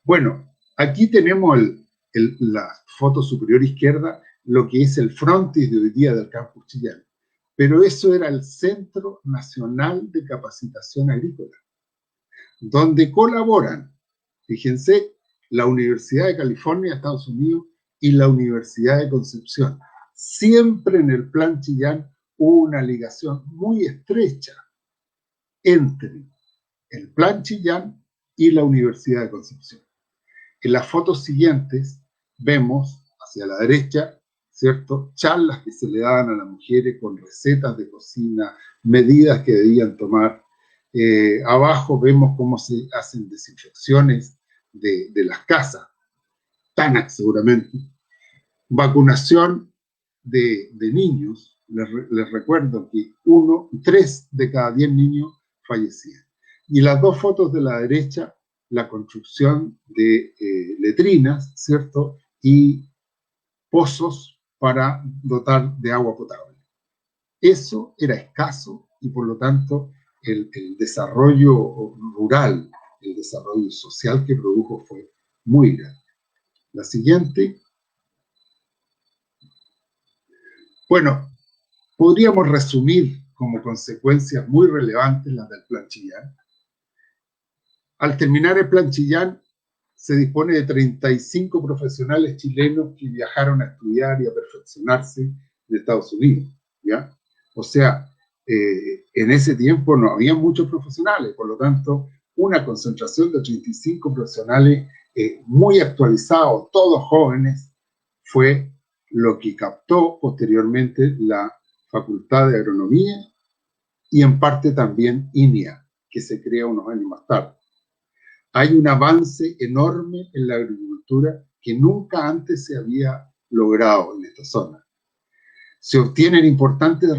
Bueno, aquí tenemos la foto superior izquierda, lo que es el frontis de hoy día del campus Chillán. Pero eso era el Centro Nacional de Capacitación Agrícola, donde colaboran, fíjense, la Universidad de California, Estados Unidos, y la Universidad de Concepción. Siempre en el Plan Chillán hubo una ligación muy estrecha entre el Plan Chillán y la Universidad de Concepción. En las fotos siguientes vemos, hacia la derecha, ¿cierto?, charlas que se le daban a las mujeres con recetas de cocina, medidas que debían tomar. Abajo vemos cómo se hacen desinfecciones de las casas, TANAC seguramente, vacunación de niños. Les recuerdo que 3 de cada 10 niños fallecían. Y las dos fotos de la derecha, la construcción de letrinas, ¿cierto?, y pozos para dotar de agua potable. Eso era escaso y por lo tanto el desarrollo rural, el desarrollo social que produjo fue muy grande. La siguiente. Bueno, podríamos resumir como consecuencias muy relevantes las del Plan Chillán. Al terminar el Plan Chillán, se dispone de 35 profesionales chilenos que viajaron a estudiar y a perfeccionarse en Estados Unidos, ¿ya? O sea, en ese tiempo no había muchos profesionales, por lo tanto, una concentración de 35 profesionales muy actualizados, todos jóvenes, fue lo que captó posteriormente la Facultad de Agronomía y en parte también INEA, que se crea unos años más tarde. Hay un avance enorme en la agricultura que nunca antes se había logrado en esta zona. Se obtienen importantes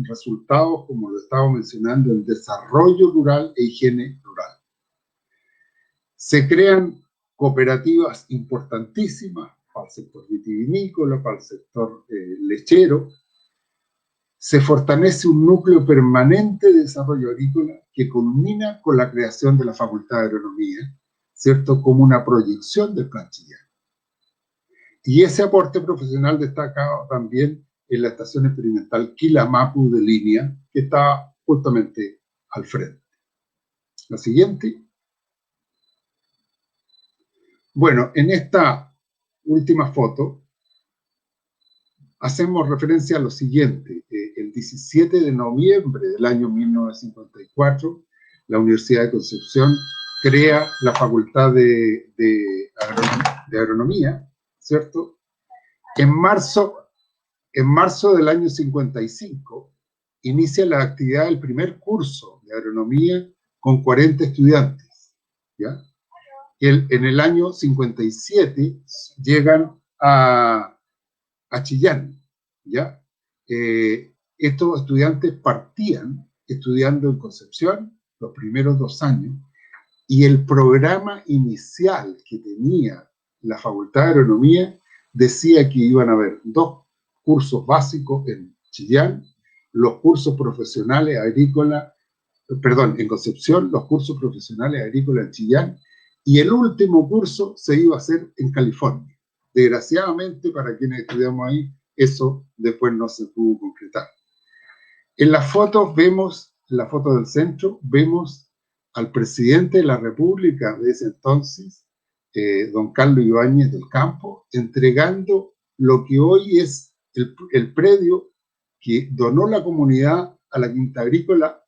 resultados, como lo estaba mencionando, en desarrollo rural e higiene rural. Se crean cooperativas importantísimas para el sector vitivinícola, para el sector lechero. Se fortalece un núcleo permanente de desarrollo agrícola que culmina con la creación de la Facultad de Agronomía, ¿cierto?, como una proyección del Plan Chillán. Y ese aporte profesional destacado también en la estación experimental Quilamapu de línea, que está justamente al frente. La siguiente. Bueno, en esta última foto hacemos referencia a lo siguiente. El 17 de noviembre del año 1954, la Universidad de Concepción crea la Facultad de Agronomía, ¿cierto? En marzo del año 55, inicia la actividad del primer curso de agronomía con 40 estudiantes, ¿ya? En el año 57 llegan a Chillán, ¿ya? Estos estudiantes partían estudiando en Concepción los primeros 2 años y el programa inicial que tenía la Facultad de Agronomía decía que iban a haber 2 cursos básicos en Chillán, los cursos profesionales agrícolas, en Concepción, los cursos profesionales agrícolas en Chillán, y el último curso se iba a hacer en California. Desgraciadamente, para quienes estudiamos ahí, eso después no se pudo concretar. En las fotos vemos, en la foto del centro, vemos al presidente de la República de ese entonces, don Carlos Ibáñez del Campo, entregando lo que hoy es el predio que donó la comunidad a la Quinta Agrícola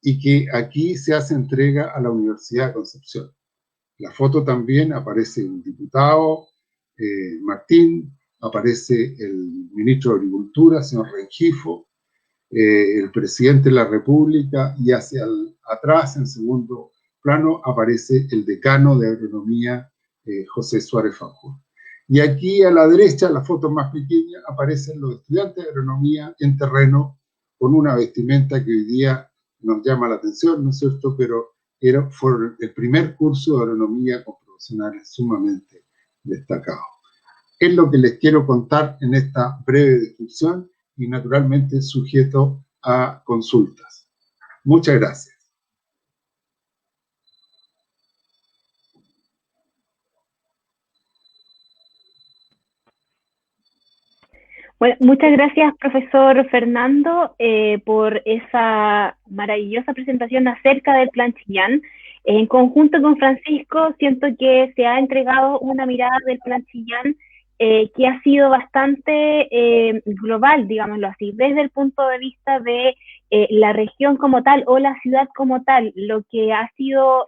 y que aquí se hace entrega a la Universidad de Concepción. La foto también aparece un diputado, Martín, aparece el ministro de Agricultura, señor Rengifo, el presidente de la República, y hacia atrás, en segundo plano, aparece el decano de Agronomía, José Suárez Fanjul. Y aquí a la derecha, la foto más pequeña, aparecen los estudiantes de agronomía en terreno con una vestimenta que hoy día nos llama la atención, ¿no es cierto? Pero fue el primer curso de agronomía con profesionales sumamente destacados. Es lo que les quiero contar en esta breve descripción y naturalmente sujeto a consultas. Muchas gracias. Bueno, muchas gracias, profesor Fernando, por esa maravillosa presentación acerca del Plan Chillán. En conjunto con Francisco, siento que se ha entregado una mirada del Plan Chillán que ha sido bastante global, digámoslo así, desde el punto de vista de la región como tal o la ciudad como tal, lo que ha sido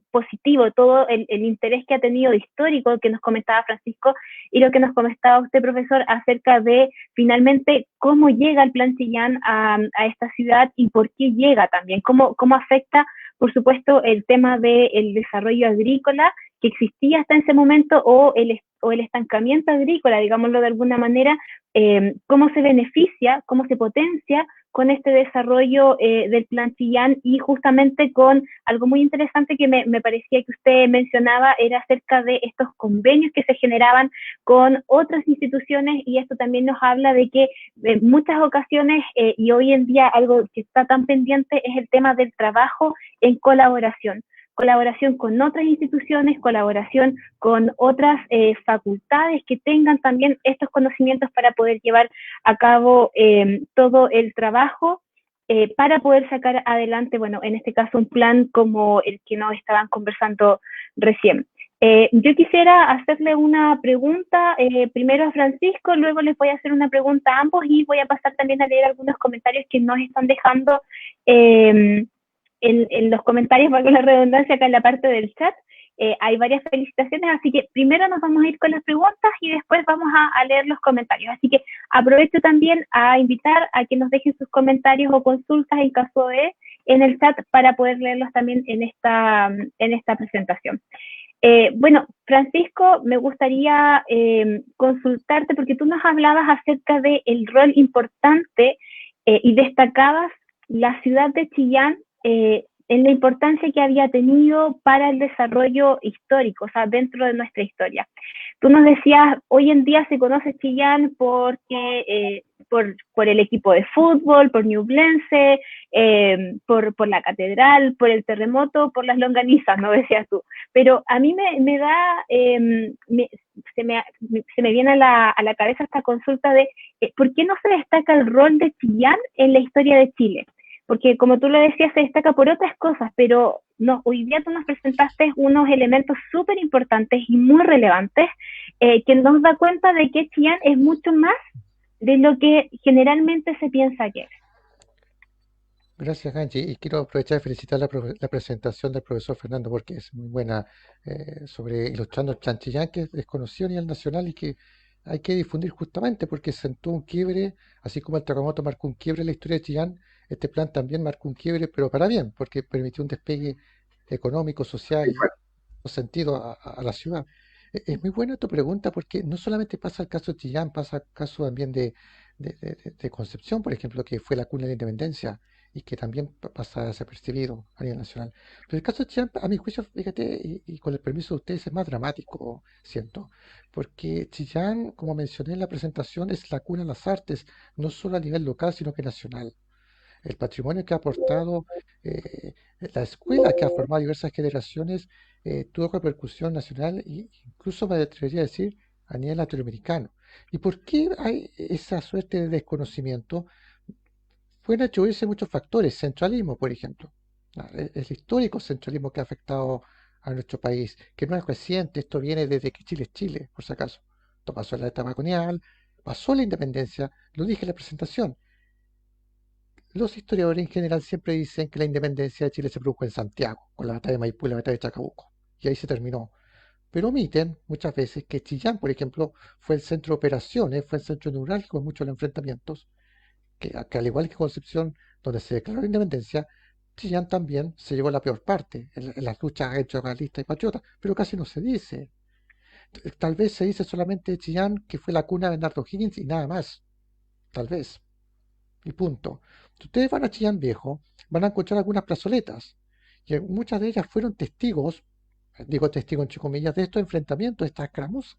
positivo, todo el interés que ha tenido histórico que nos comentaba Francisco y lo que nos comentaba usted, profesor, acerca de finalmente cómo llega el Plan Chillán a esta ciudad y por qué llega también, cómo afecta, por supuesto, el tema del desarrollo agrícola que existía hasta ese momento o el estancamiento agrícola, digámoslo de alguna manera, cómo se beneficia, cómo se potencia con este desarrollo del Plan Chillán y justamente con algo muy interesante que me parecía que usted mencionaba, era acerca de estos convenios que se generaban con otras instituciones y esto también nos habla de que en muchas ocasiones y hoy en día algo que está tan pendiente es el tema del trabajo en colaboración con otras instituciones, colaboración con otras facultades que tengan también estos conocimientos para poder llevar a cabo todo el trabajo para poder sacar adelante, bueno, en este caso un plan como el que nos estaban conversando recién. Yo quisiera hacerle una pregunta primero a Francisco, luego les voy a hacer una pregunta a ambos y voy a pasar también a leer algunos comentarios que nos están dejando en los comentarios, valga la redundancia, acá en la parte del chat. Hay varias felicitaciones, así que primero nos vamos a ir con las preguntas y después vamos a leer los comentarios. Así que aprovecho también a invitar a que nos dejen sus comentarios o consultas en caso de en el chat para poder leerlos también en esta presentación. Bueno, Francisco, me gustaría consultarte porque tú nos hablabas acerca del rol importante y destacabas la ciudad de Chillán en la importancia que había tenido para el desarrollo histórico, o sea, dentro de nuestra historia. Tú nos decías, hoy en día se conoce Chillán porque, por el equipo de fútbol, por Ñublense, por la catedral, por el terremoto, por las longanizas, ¿no? Decías tú. Pero a mí me da, se me viene a la cabeza esta consulta de ¿por qué no se destaca el rol de Chillán en la historia de Chile? Porque como tú lo decías, se destaca por otras cosas, pero no, hoy día tú nos presentaste unos elementos súper importantes y muy relevantes que nos da cuenta de que Chillán es mucho más de lo que generalmente se piensa que es. Gracias, Angie. Y quiero aprovechar y felicitar la presentación del profesor Fernando porque es muy buena sobre ilustrando el Plan Chillán, que es desconocido a nivel nacional y que hay que difundir justamente porque sentó un quiebre, así como el terremoto marcó un quiebre en la historia de Chillán, este plan también marcó un quiebre, pero para bien, porque permitió un despegue económico, social y sentido a la ciudad. Es muy buena tu pregunta porque no solamente pasa el caso de Chillán, pasa el caso también de Concepción, por ejemplo, que fue la cuna de la independencia y que también pasa desapercibido a nivel nacional. Pero el caso de Chillán, a mi juicio, fíjate, y con el permiso de ustedes, es más dramático, siento, porque Chillán, como mencioné en la presentación, es la cuna de las artes, no solo a nivel local, sino que nacional. El patrimonio que ha aportado la escuela, que ha formado diversas generaciones, tuvo repercusión nacional e incluso me atrevería a decir a nivel latinoamericano. ¿Y por qué hay esa suerte de desconocimiento? Pueden atribuirse muchos factores, centralismo, por ejemplo. El histórico centralismo que ha afectado a nuestro país, que no es reciente, esto viene desde que Chile es Chile, por si acaso. Esto pasó en la etapa colonial, pasó la independencia, lo dije en la presentación. Los historiadores en general siempre dicen que la independencia de Chile se produjo en Santiago, con la batalla de Maipú y la batalla de Chacabuco. Y ahí se terminó. pero omiten muchas veces que Chillán, por ejemplo, fue el centro de operaciones, fue el centro neurálgico de muchos de los enfrentamientos, que al igual que Concepción, donde se declaró la independencia, Chillán también se llevó la peor parte en las luchas entre realistas y patriotas, pero casi no se dice. Tal vez se dice solamente de Chillán que fue la cuna de Bernardo Higgins y nada más, tal vez, y punto. Si ustedes van a Chillán Viejo, van a encontrar algunas plazoletas, y muchas de ellas fueron testigos, digo testigos entre comillas, de estos enfrentamientos, de estas escaramuzas.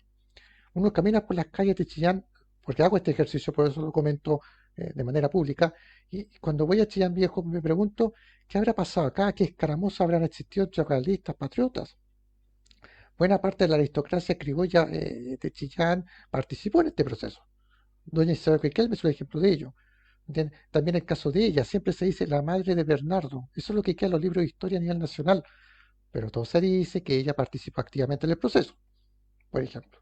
Uno camina por las calles de Chillán, porque hago este ejercicio, por eso lo comento de manera pública, y cuando voy a Chillán Viejo me pregunto qué habrá pasado acá, qué escaramuzas habrán existido entre realistas, patriotas. Buena parte de la aristocracia criolla de Chillán participó en este proceso. Doña Isabel Riquelme es un ejemplo de ello. ¿Entiendes? También el caso de ella, siempre se dice la madre de Bernardo, eso es lo que queda en los libros de historia a nivel nacional, pero todo se dice que ella participó activamente en el proceso, por ejemplo.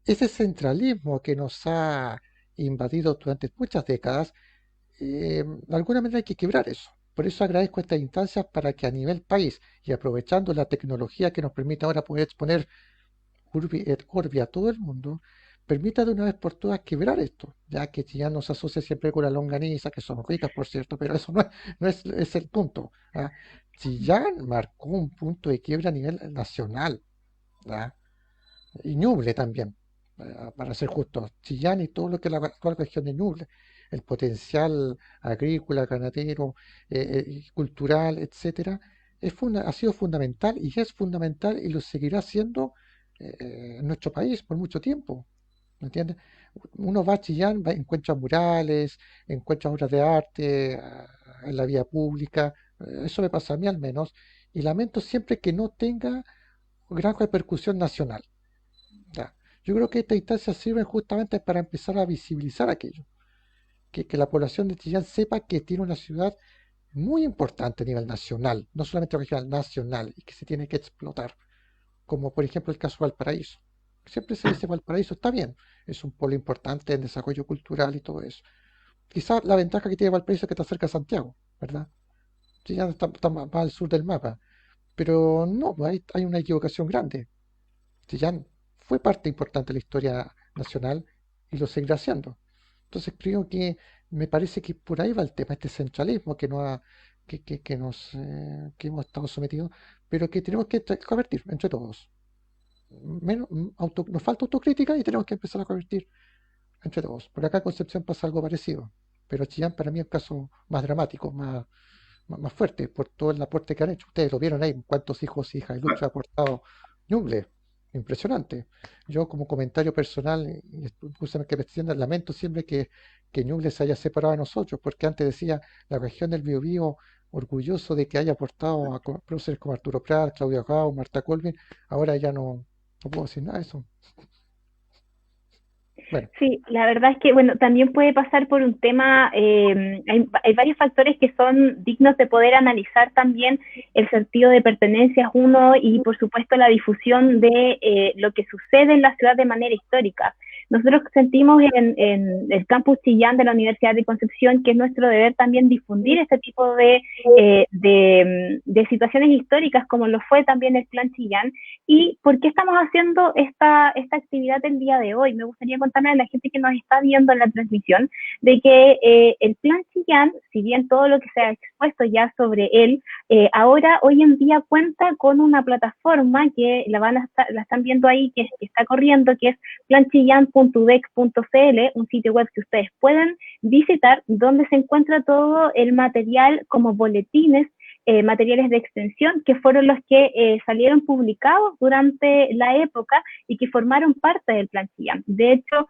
Ese centralismo que nos ha invadido durante muchas décadas, de alguna manera hay que quebrar eso. Por eso agradezco estas instancias para que a nivel país y aprovechando la tecnología que nos permite ahora poder exponer Urbi et Orbi a todo el mundo, permita de una vez por todas quebrar esto, ya que Chillán nos asocia siempre con la longaniza, que son ricas por cierto, pero eso no es el punto. ¿Ah? Chillán marcó un punto de quiebra a nivel nacional, ¿ah? Y Ñuble también, para ser justos, Chillán y todo lo que es la actual región de Ñuble, el potencial agrícola, ganadero, cultural, etcétera, ha sido fundamental y es fundamental y lo seguirá siendo en nuestro país por mucho tiempo. ¿Me entiendes? Uno va a Chillán, encuentra murales, encuentra obras de arte en la vía pública, eso me pasa a mí al menos, y lamento siempre que no tenga gran repercusión nacional. Ya. Yo creo que estas instancias sirven justamente para empezar a visibilizar aquello, que la población de Chillán sepa que tiene una ciudad muy importante a nivel nacional, no solamente regional, nacional, y que se tiene que explotar, como por ejemplo el caso de Valparaíso. Siempre se dice Valparaíso, está bien, es un polo importante en desarrollo cultural y todo eso. Quizás la ventaja que tiene Valparaíso es que está cerca de Santiago, ¿verdad? Chillán está más al sur del mapa, pero no, hay una equivocación grande. Chillán fue parte importante de la historia nacional y lo seguirá siendo. Entonces creo que me parece que por ahí va el tema, este centralismo que hemos estado sometidos, pero que tenemos que convertir entre todos. Nos falta autocrítica y tenemos que empezar a convertir entre todos. Por acá en Concepción pasa algo parecido, pero Chillán para mí es un caso más dramático, más fuerte, por todo el aporte que han hecho. Ustedes lo vieron ahí, cuántos hijos y hijas de lucha ha aportado Ñuble. Impresionante. Yo como comentario personal, y escúchame que me extienda, lamento siempre que Ñuble se haya separado de nosotros, porque antes decía la región del Biobío, orgulloso de que haya aportado a próceres como Arturo Prat, Claudia Gau, Marta Colvin, ahora ya no puedo decir nada de eso. Bueno, Sí, la verdad es que, bueno, también puede pasar por un tema, hay varios factores que son dignos de poder analizar también el sentido de pertenencia es uno y, por supuesto, la difusión de lo que sucede en la ciudad de manera histórica. Nosotros sentimos en el campus Chillán de la Universidad de Concepción que es nuestro deber también difundir este tipo de situaciones históricas, como lo fue también el Plan Chillán. ¿Y por qué estamos haciendo esta actividad el día de hoy? Me gustaría contarle a la gente que nos está viendo en la transmisión de que el Plan Chillán, si bien todo lo que se ha expuesto ya sobre él, ahora, hoy en día, cuenta con una plataforma que la están viendo ahí, que está corriendo, que es planchillan.udec.cl, un sitio web que ustedes pueden visitar, donde se encuentra todo el material como boletines, materiales de extensión, que fueron los que salieron publicados durante la época y que formaron parte del Plan Chillán. De hecho,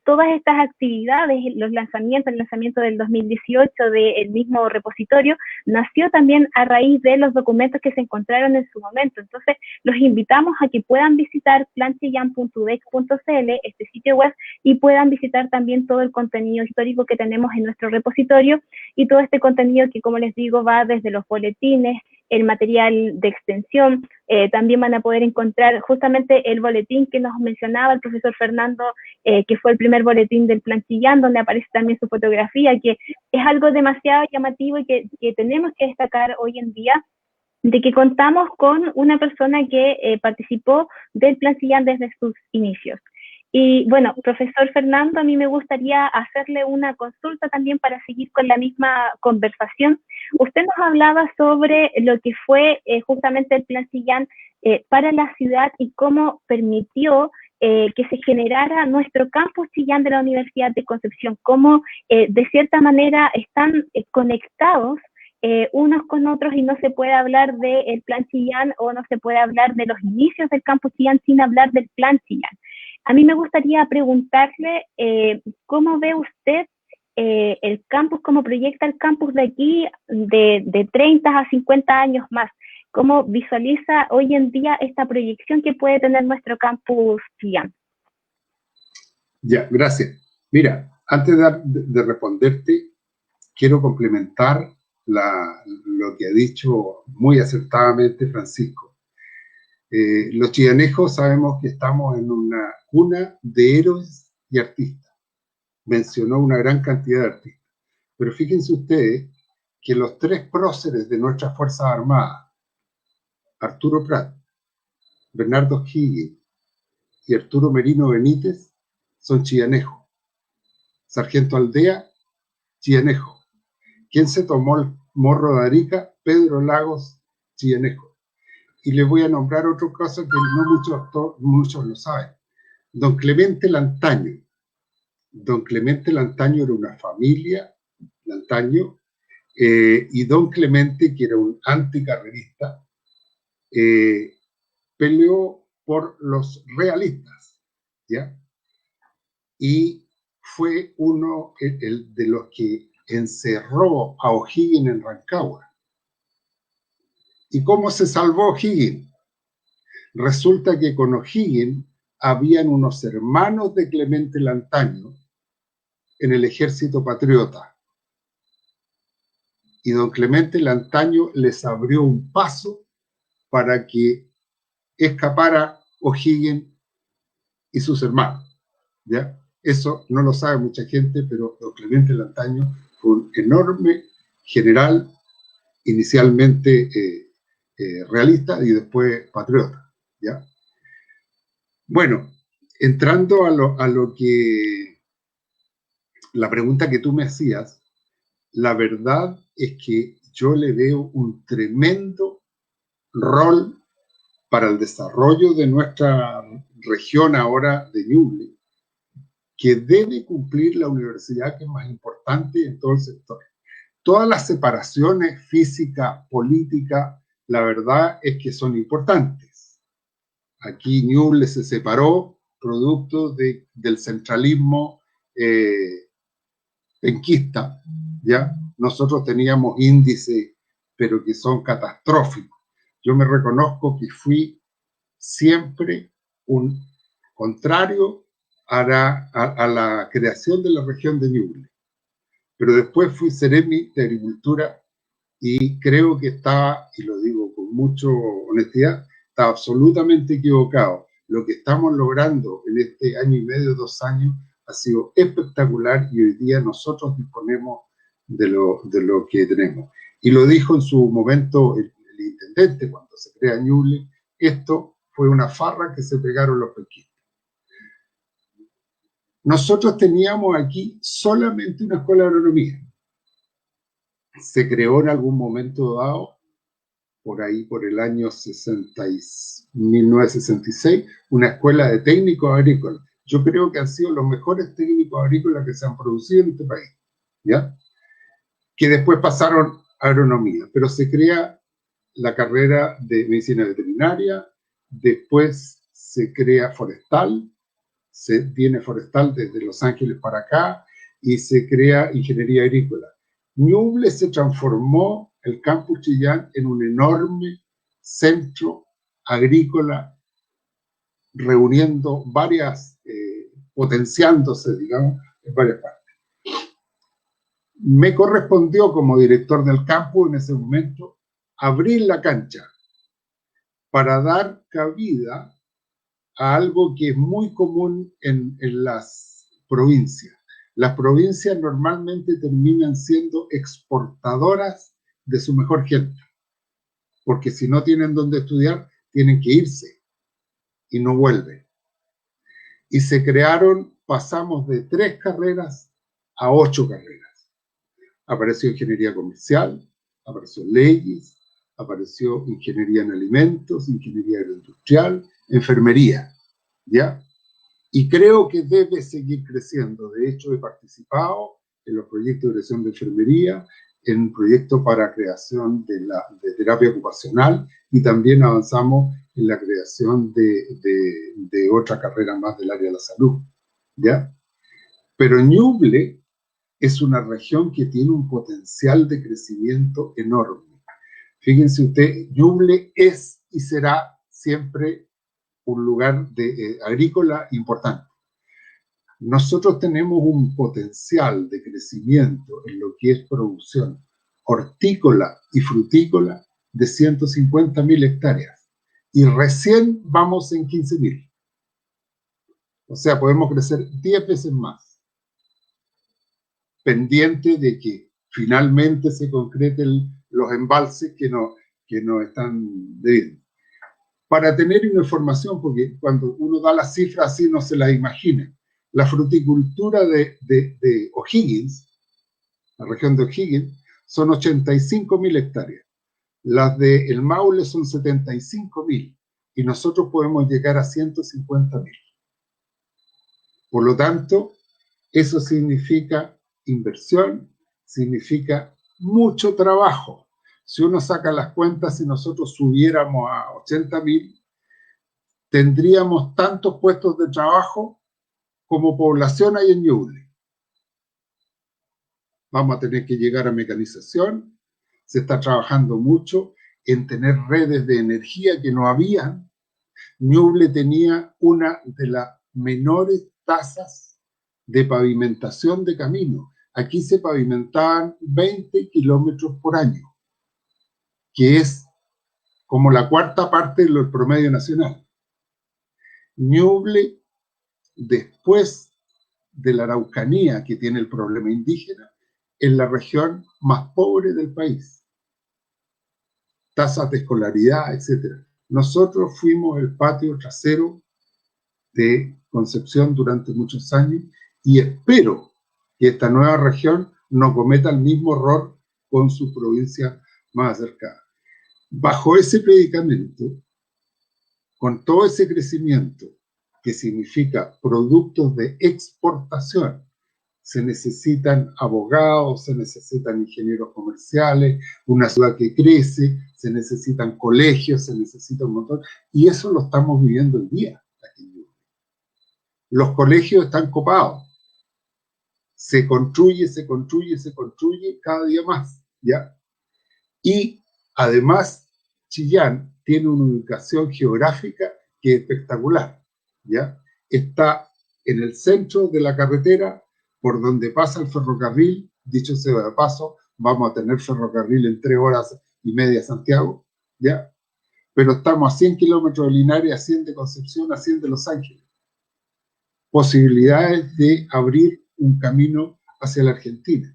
todas estas actividades, el lanzamiento del 2018 del mismo repositorio, nació también a raíz de los documentos que se encontraron en su momento. Entonces, los invitamos a que puedan visitar planchillan.udec.cl, este sitio web, y puedan visitar también todo el contenido histórico que tenemos en nuestro repositorio y todo este contenido que, como les digo, va desde los boletines, el material de extensión, también van a poder encontrar justamente el boletín que nos mencionaba el profesor Fernando, que fue el primer boletín del Plan Chillán, donde aparece también su fotografía, que es algo demasiado llamativo y que tenemos que destacar hoy en día, de que contamos con una persona que participó del Plan Chillán desde sus inicios. Y bueno, profesor Fernando, a mí me gustaría hacerle una consulta también para seguir con la misma conversación. Usted nos hablaba sobre lo que fue justamente el Plan Chillán para la ciudad y cómo permitió que se generara nuestro campus Chillán de la Universidad de Concepción, cómo de cierta manera están conectados unos con otros y no se puede hablar del Plan Chillán o no se puede hablar de los inicios del campus Chillán sin hablar del Plan Chillán. A mí me gustaría preguntarle cómo ve usted el campus, cómo proyecta el campus de aquí de 30 a 50 años más. ¿Cómo visualiza hoy en día esta proyección que puede tener nuestro campus Chillán? Ya, gracias. Mira, antes de responderte, quiero complementar lo que ha dicho muy acertadamente Francisco. Los chillanejos sabemos que estamos en una cuna de héroes y artistas. Mencionó una gran cantidad de artistas. Pero fíjense ustedes que los tres próceres de nuestras Fuerzas Armadas, Arturo Prat, Bernardo Higgins y Arturo Merino Benítez, son chillanejos. Sargento Aldea, chillanejo. ¿Quién se tomó el morro de Arica? Pedro Lagos, chillanejo. Y les voy a nombrar otra cosa que no muchos lo saben. Don Clemente Lantaño. Don Clemente Lantaño era una familia, Lantaño, y don Clemente, que era un anticarrerista, peleó por los realistas, ¿ya? Y fue uno de los que encerró a O'Higgins en Rancagua. ¿Y cómo se salvó O'Higgins? Resulta que con O'Higgins habían unos hermanos de Clemente Lantaño en el ejército patriota. Y don Clemente Lantaño les abrió un paso para que escapara O'Higgins y sus hermanos, ¿ya? Eso no lo sabe mucha gente, pero don Clemente Lantaño fue un enorme general, inicialmente realista y después patriota, ¿ya? Bueno, entrando a lo que la pregunta que tú me hacías, la verdad es que yo le veo un tremendo rol para el desarrollo de nuestra región ahora de Ñuble, que debe cumplir la universidad, que es más importante en todo el sector. Todas las separaciones física, política, la verdad es que son importantes. Aquí Ñuble se separó producto del centralismo penquista, ¿ya? Nosotros teníamos índices, pero que son catastróficos. Yo me reconozco que fui siempre un contrario a la creación de la región de Ñuble. Pero después fui seremi de Agricultura y creo que estaba, y lo digo con mucha honestidad, estaba absolutamente equivocado. Lo que estamos logrando en este año y medio, 2 años, ha sido espectacular y hoy día nosotros disponemos de lo que tenemos. Y lo dijo en su momento el intendente cuando se crea Ñuble, esto fue una farra que se pegaron los penquistas. Nosotros teníamos aquí solamente una escuela de agronomía. Se creó en algún momento dado, por ahí por el año 1966, una escuela de técnicos agrícolas. Yo creo que han sido los mejores técnicos agrícolas que se han producido en este país, ¿ya? Que después pasaron a agronomía, pero se crea la carrera de medicina veterinaria, después se crea forestal, se tiene forestal desde Los Ángeles para acá, y se crea ingeniería agrícola. Ñuble se transformó, el campus Chillán, en un enorme centro agrícola, reuniendo varias, potenciándose, digamos, en varias partes. Me correspondió como director del campus en ese momento abrir la cancha para dar cabida a algo que es muy común en las provincias. Las provincias normalmente terminan siendo exportadoras de su mejor gente. porque si no tienen dónde estudiar, tienen que irse y no vuelven. Y se crearon, pasamos de 3 carreras a 8 carreras. Apareció ingeniería comercial, apareció leyes, apareció ingeniería en alimentos, ingeniería agroindustrial, enfermería, ¿ya? Y creo que debe seguir creciendo. De hecho, he participado en los proyectos de creación de enfermería, en proyectos para creación de terapia ocupacional, y también avanzamos en la creación de otra carrera más del área de la salud, ¿ya? Pero Ñuble es una región que tiene un potencial de crecimiento enorme. Fíjense usted, Ñuble es y será siempre un lugar agrícola importante. Nosotros tenemos un potencial de crecimiento en lo que es producción hortícola y frutícola de 150.000 hectáreas. Y recién vamos en 15.000. O sea, podemos crecer 10 veces más. Pendiente de que finalmente se concreten los embalses que nos están debiendo. Para tener una información, porque cuando uno da las cifras así no se las imagina. La fruticultura de O'Higgins, la región de O'Higgins, son 85.000 hectáreas. Las de El Maule son 75.000 y nosotros podemos llegar a 150.000. Por lo tanto, eso significa inversión, significa mucho trabajo. Si uno saca las cuentas, si nosotros subiéramos a 80.000, tendríamos tantos puestos de trabajo como población hay en Ñuble. Vamos a tener que llegar a mecanización. Se está trabajando mucho en tener redes de energía que no habían. Ñuble tenía una de las menores tasas de pavimentación de caminos. Aquí se pavimentaban 20 kilómetros por año, que es como la 4ª parte del promedio nacional. Ñuble, después de la Araucanía, que tiene el problema indígena, es la región más pobre del país. Tasas de escolaridad, etc. Nosotros fuimos el patio trasero de Concepción durante muchos años y espero que esta nueva región no cometa el mismo error con su provincia más acercada. Bajo ese predicamento, con todo ese crecimiento que significa productos de exportación, se necesitan abogados, se necesitan ingenieros comerciales, una ciudad que crece, se necesitan colegios, se necesita un montón, y eso lo estamos viviendo hoy día aquí en Ñuble. Los colegios están copados, se construye cada día más, ¿ya? Y además Chillán tiene una ubicación geográfica que es espectacular, ¿ya? Está en el centro de la carretera por donde pasa el ferrocarril. Dicho sea de paso, vamos a tener ferrocarril en 3 horas y media a Santiago, ¿ya? Pero estamos a 100 kilómetros de Linares, a 100 de Concepción, a 100 de Los Ángeles. Posibilidades de abrir un camino hacia la Argentina.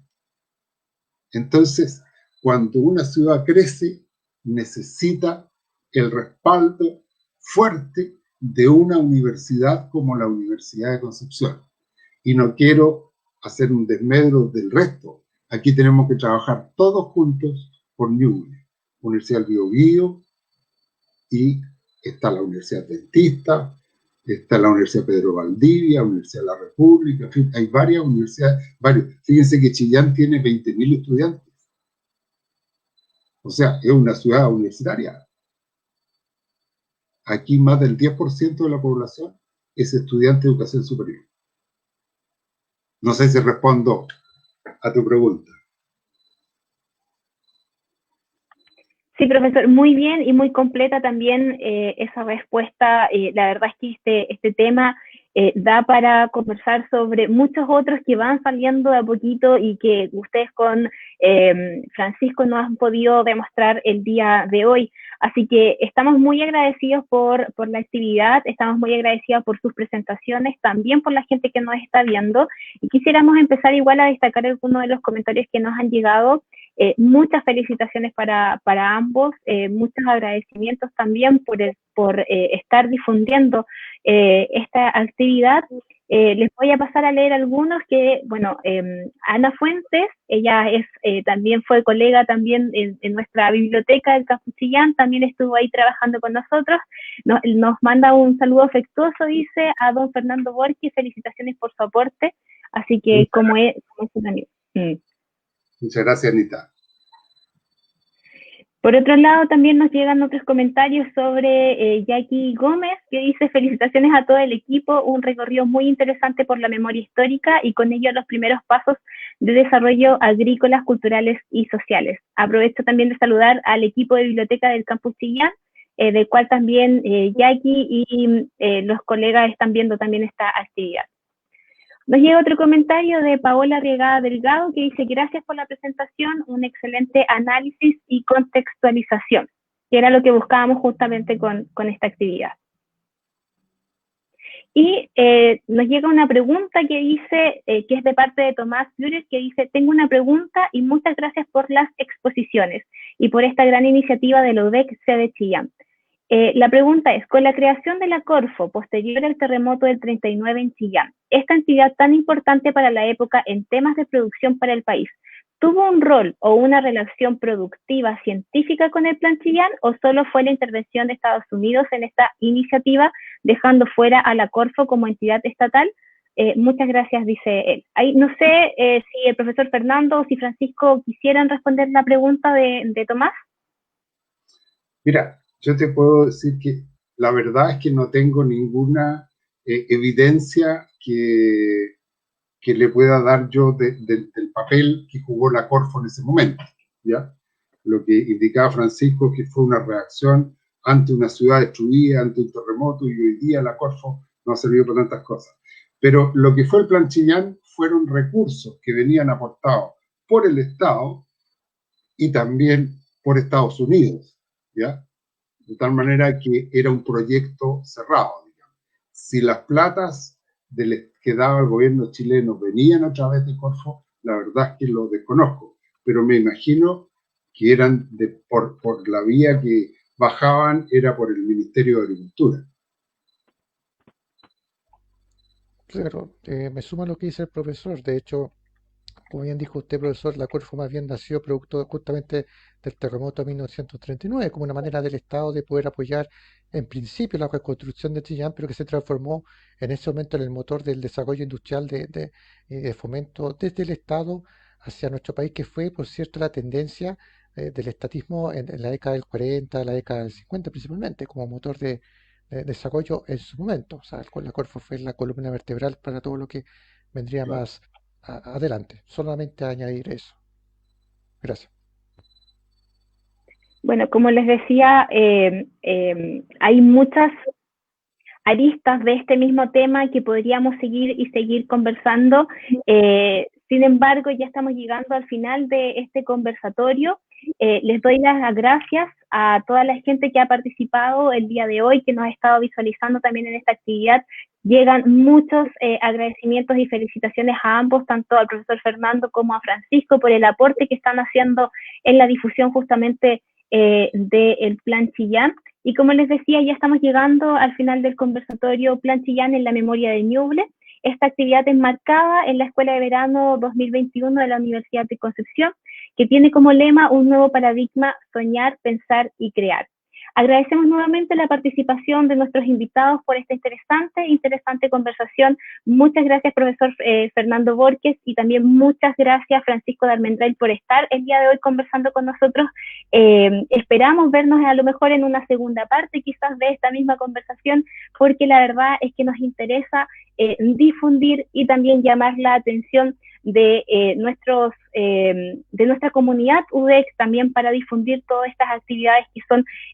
Entonces, cuando una ciudad crece, necesita el respaldo fuerte de una universidad como la Universidad de Concepción. Y no quiero hacer un desmedro del resto. Aquí tenemos que trabajar todos juntos por Ñuble. Universidad del Biobío, y está la Universidad Adventista, está la Universidad Pedro Valdivia, Universidad de la República, en fin, hay varias universidades, Fíjense que Chillán tiene 20.000 estudiantes. O sea, es una ciudad universitaria. Aquí más del 10% de la población es estudiante de educación superior. No sé si respondo a tu pregunta. Sí, profesor, muy bien y muy completa también esa respuesta. La verdad es que este tema da para conversar sobre muchos otros que van saliendo de a poquito y que ustedes con Francisco nos han podido demostrar el día de hoy. Así que estamos muy agradecidos por la actividad, estamos muy agradecidos por sus presentaciones, también por la gente que nos está viendo. Y quisiéramos empezar igual a destacar algunos de los comentarios que nos han llegado. Muchas felicitaciones para ambos, muchos agradecimientos también por estar difundiendo esta actividad. Les voy a pasar a leer algunos que, bueno, Ana Fuentes, ella también fue colega también en nuestra biblioteca del Campus Chillán, también estuvo ahí trabajando con nosotros, nos manda un saludo afectuoso, dice, a don Fernando Borges, felicitaciones por su aporte, así que como es también. Muchas gracias, Anita. Por otro lado, también nos llegan otros comentarios sobre Jackie Gómez, que dice: felicitaciones a todo el equipo, un recorrido muy interesante por la memoria histórica y con ello los primeros pasos de desarrollo agrícolas, culturales y sociales. Aprovecho también de saludar al equipo de biblioteca del Campus Chillán, del cual también Jackie y los colegas están viendo también esta actividad. Nos llega otro comentario de Paola Riegada Delgado que dice: gracias por la presentación, un excelente análisis y contextualización, que era lo que buscábamos justamente con esta actividad. Y nos llega una pregunta que dice, que es de parte de Tomás Flores, que dice: tengo una pregunta y muchas gracias por las exposiciones y por esta gran iniciativa de la UDEC sede Chillán. La pregunta es: con la creación de la Corfo posterior al terremoto del 39 en Chillán, esta entidad tan importante para la época en temas de producción para el país, ¿tuvo un rol o una relación productiva científica con el Plan Chillán o solo fue la intervención de Estados Unidos en esta iniciativa, dejando fuera a la Corfo como entidad estatal? Muchas gracias, dice él. Ahí, no sé si el profesor Fernando o si Francisco quisieran responder la pregunta de Tomás. Mira, yo te puedo decir que la verdad es que no tengo ninguna evidencia que le pueda dar yo del papel que jugó la Corfo en ese momento, ¿ya? Lo que indicaba Francisco que fue una reacción ante una ciudad destruida, ante un terremoto, y hoy día la Corfo no ha servido para tantas cosas. Pero lo que fue el Plan Chillán fueron recursos que venían aportados por el Estado y también por Estados Unidos, ¿ya? De tal manera que era un proyecto cerrado, digamos. Si las platas que daba el gobierno chileno venían a través de Corfo, la verdad es que lo desconozco, pero me imagino que eran por la vía que bajaban, era por el Ministerio de Agricultura. Claro, me suma lo que dice el profesor. De hecho, como bien dijo usted, profesor, la Corfo más bien nació producto justamente del terremoto de 1939, como una manera del Estado de poder apoyar en principio la reconstrucción de Chillán, pero que se transformó en ese momento en el motor del desarrollo industrial de fomento desde el Estado hacia nuestro país, que fue, por cierto, la tendencia del estatismo en la década del 40, la década del 50 principalmente, como motor de desarrollo en su momento. O sea, la Corfo fue la columna vertebral para todo lo que vendría más adelante. Solamente añadir eso. Gracias. Bueno, como les decía, hay muchas aristas de este mismo tema que podríamos seguir conversando. Sin embargo, ya estamos llegando al final de este conversatorio. Les doy las gracias a toda la gente que ha participado el día de hoy, que nos ha estado visualizando también en esta actividad. Llegan muchos agradecimientos y felicitaciones a ambos, tanto al profesor Fernando como a Francisco, por el aporte que están haciendo en la difusión justamente del Plan Chillán. Y como les decía, ya estamos llegando al final del conversatorio Plan Chillán en la memoria de Ñuble. Esta actividad es enmarcada en la Escuela de Verano 2021 de la Universidad de Concepción, que tiene como lema un nuevo paradigma: soñar, pensar y crear. Agradecemos nuevamente la participación de nuestros invitados por esta interesante conversación. Muchas gracias, profesor Fernando Borges, y también muchas gracias, Francisco de Almendral, por estar el día de hoy conversando con nosotros. Esperamos vernos a lo mejor en una segunda parte, quizás de esta misma conversación, porque la verdad es que nos interesa difundir y también llamar la atención de nuestra comunidad UDEC, también para difundir todas estas actividades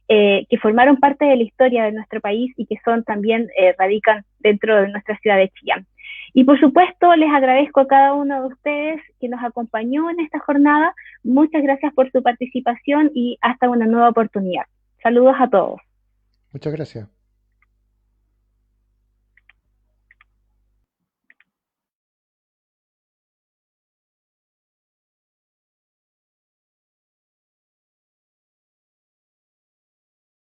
que formaron parte de la historia de nuestro país y que también radican dentro de nuestra ciudad de Chillán. Y por supuesto, les agradezco a cada uno de ustedes que nos acompañó en esta jornada. Muchas gracias por su participación y hasta una nueva oportunidad. Saludos a todos. Muchas gracias.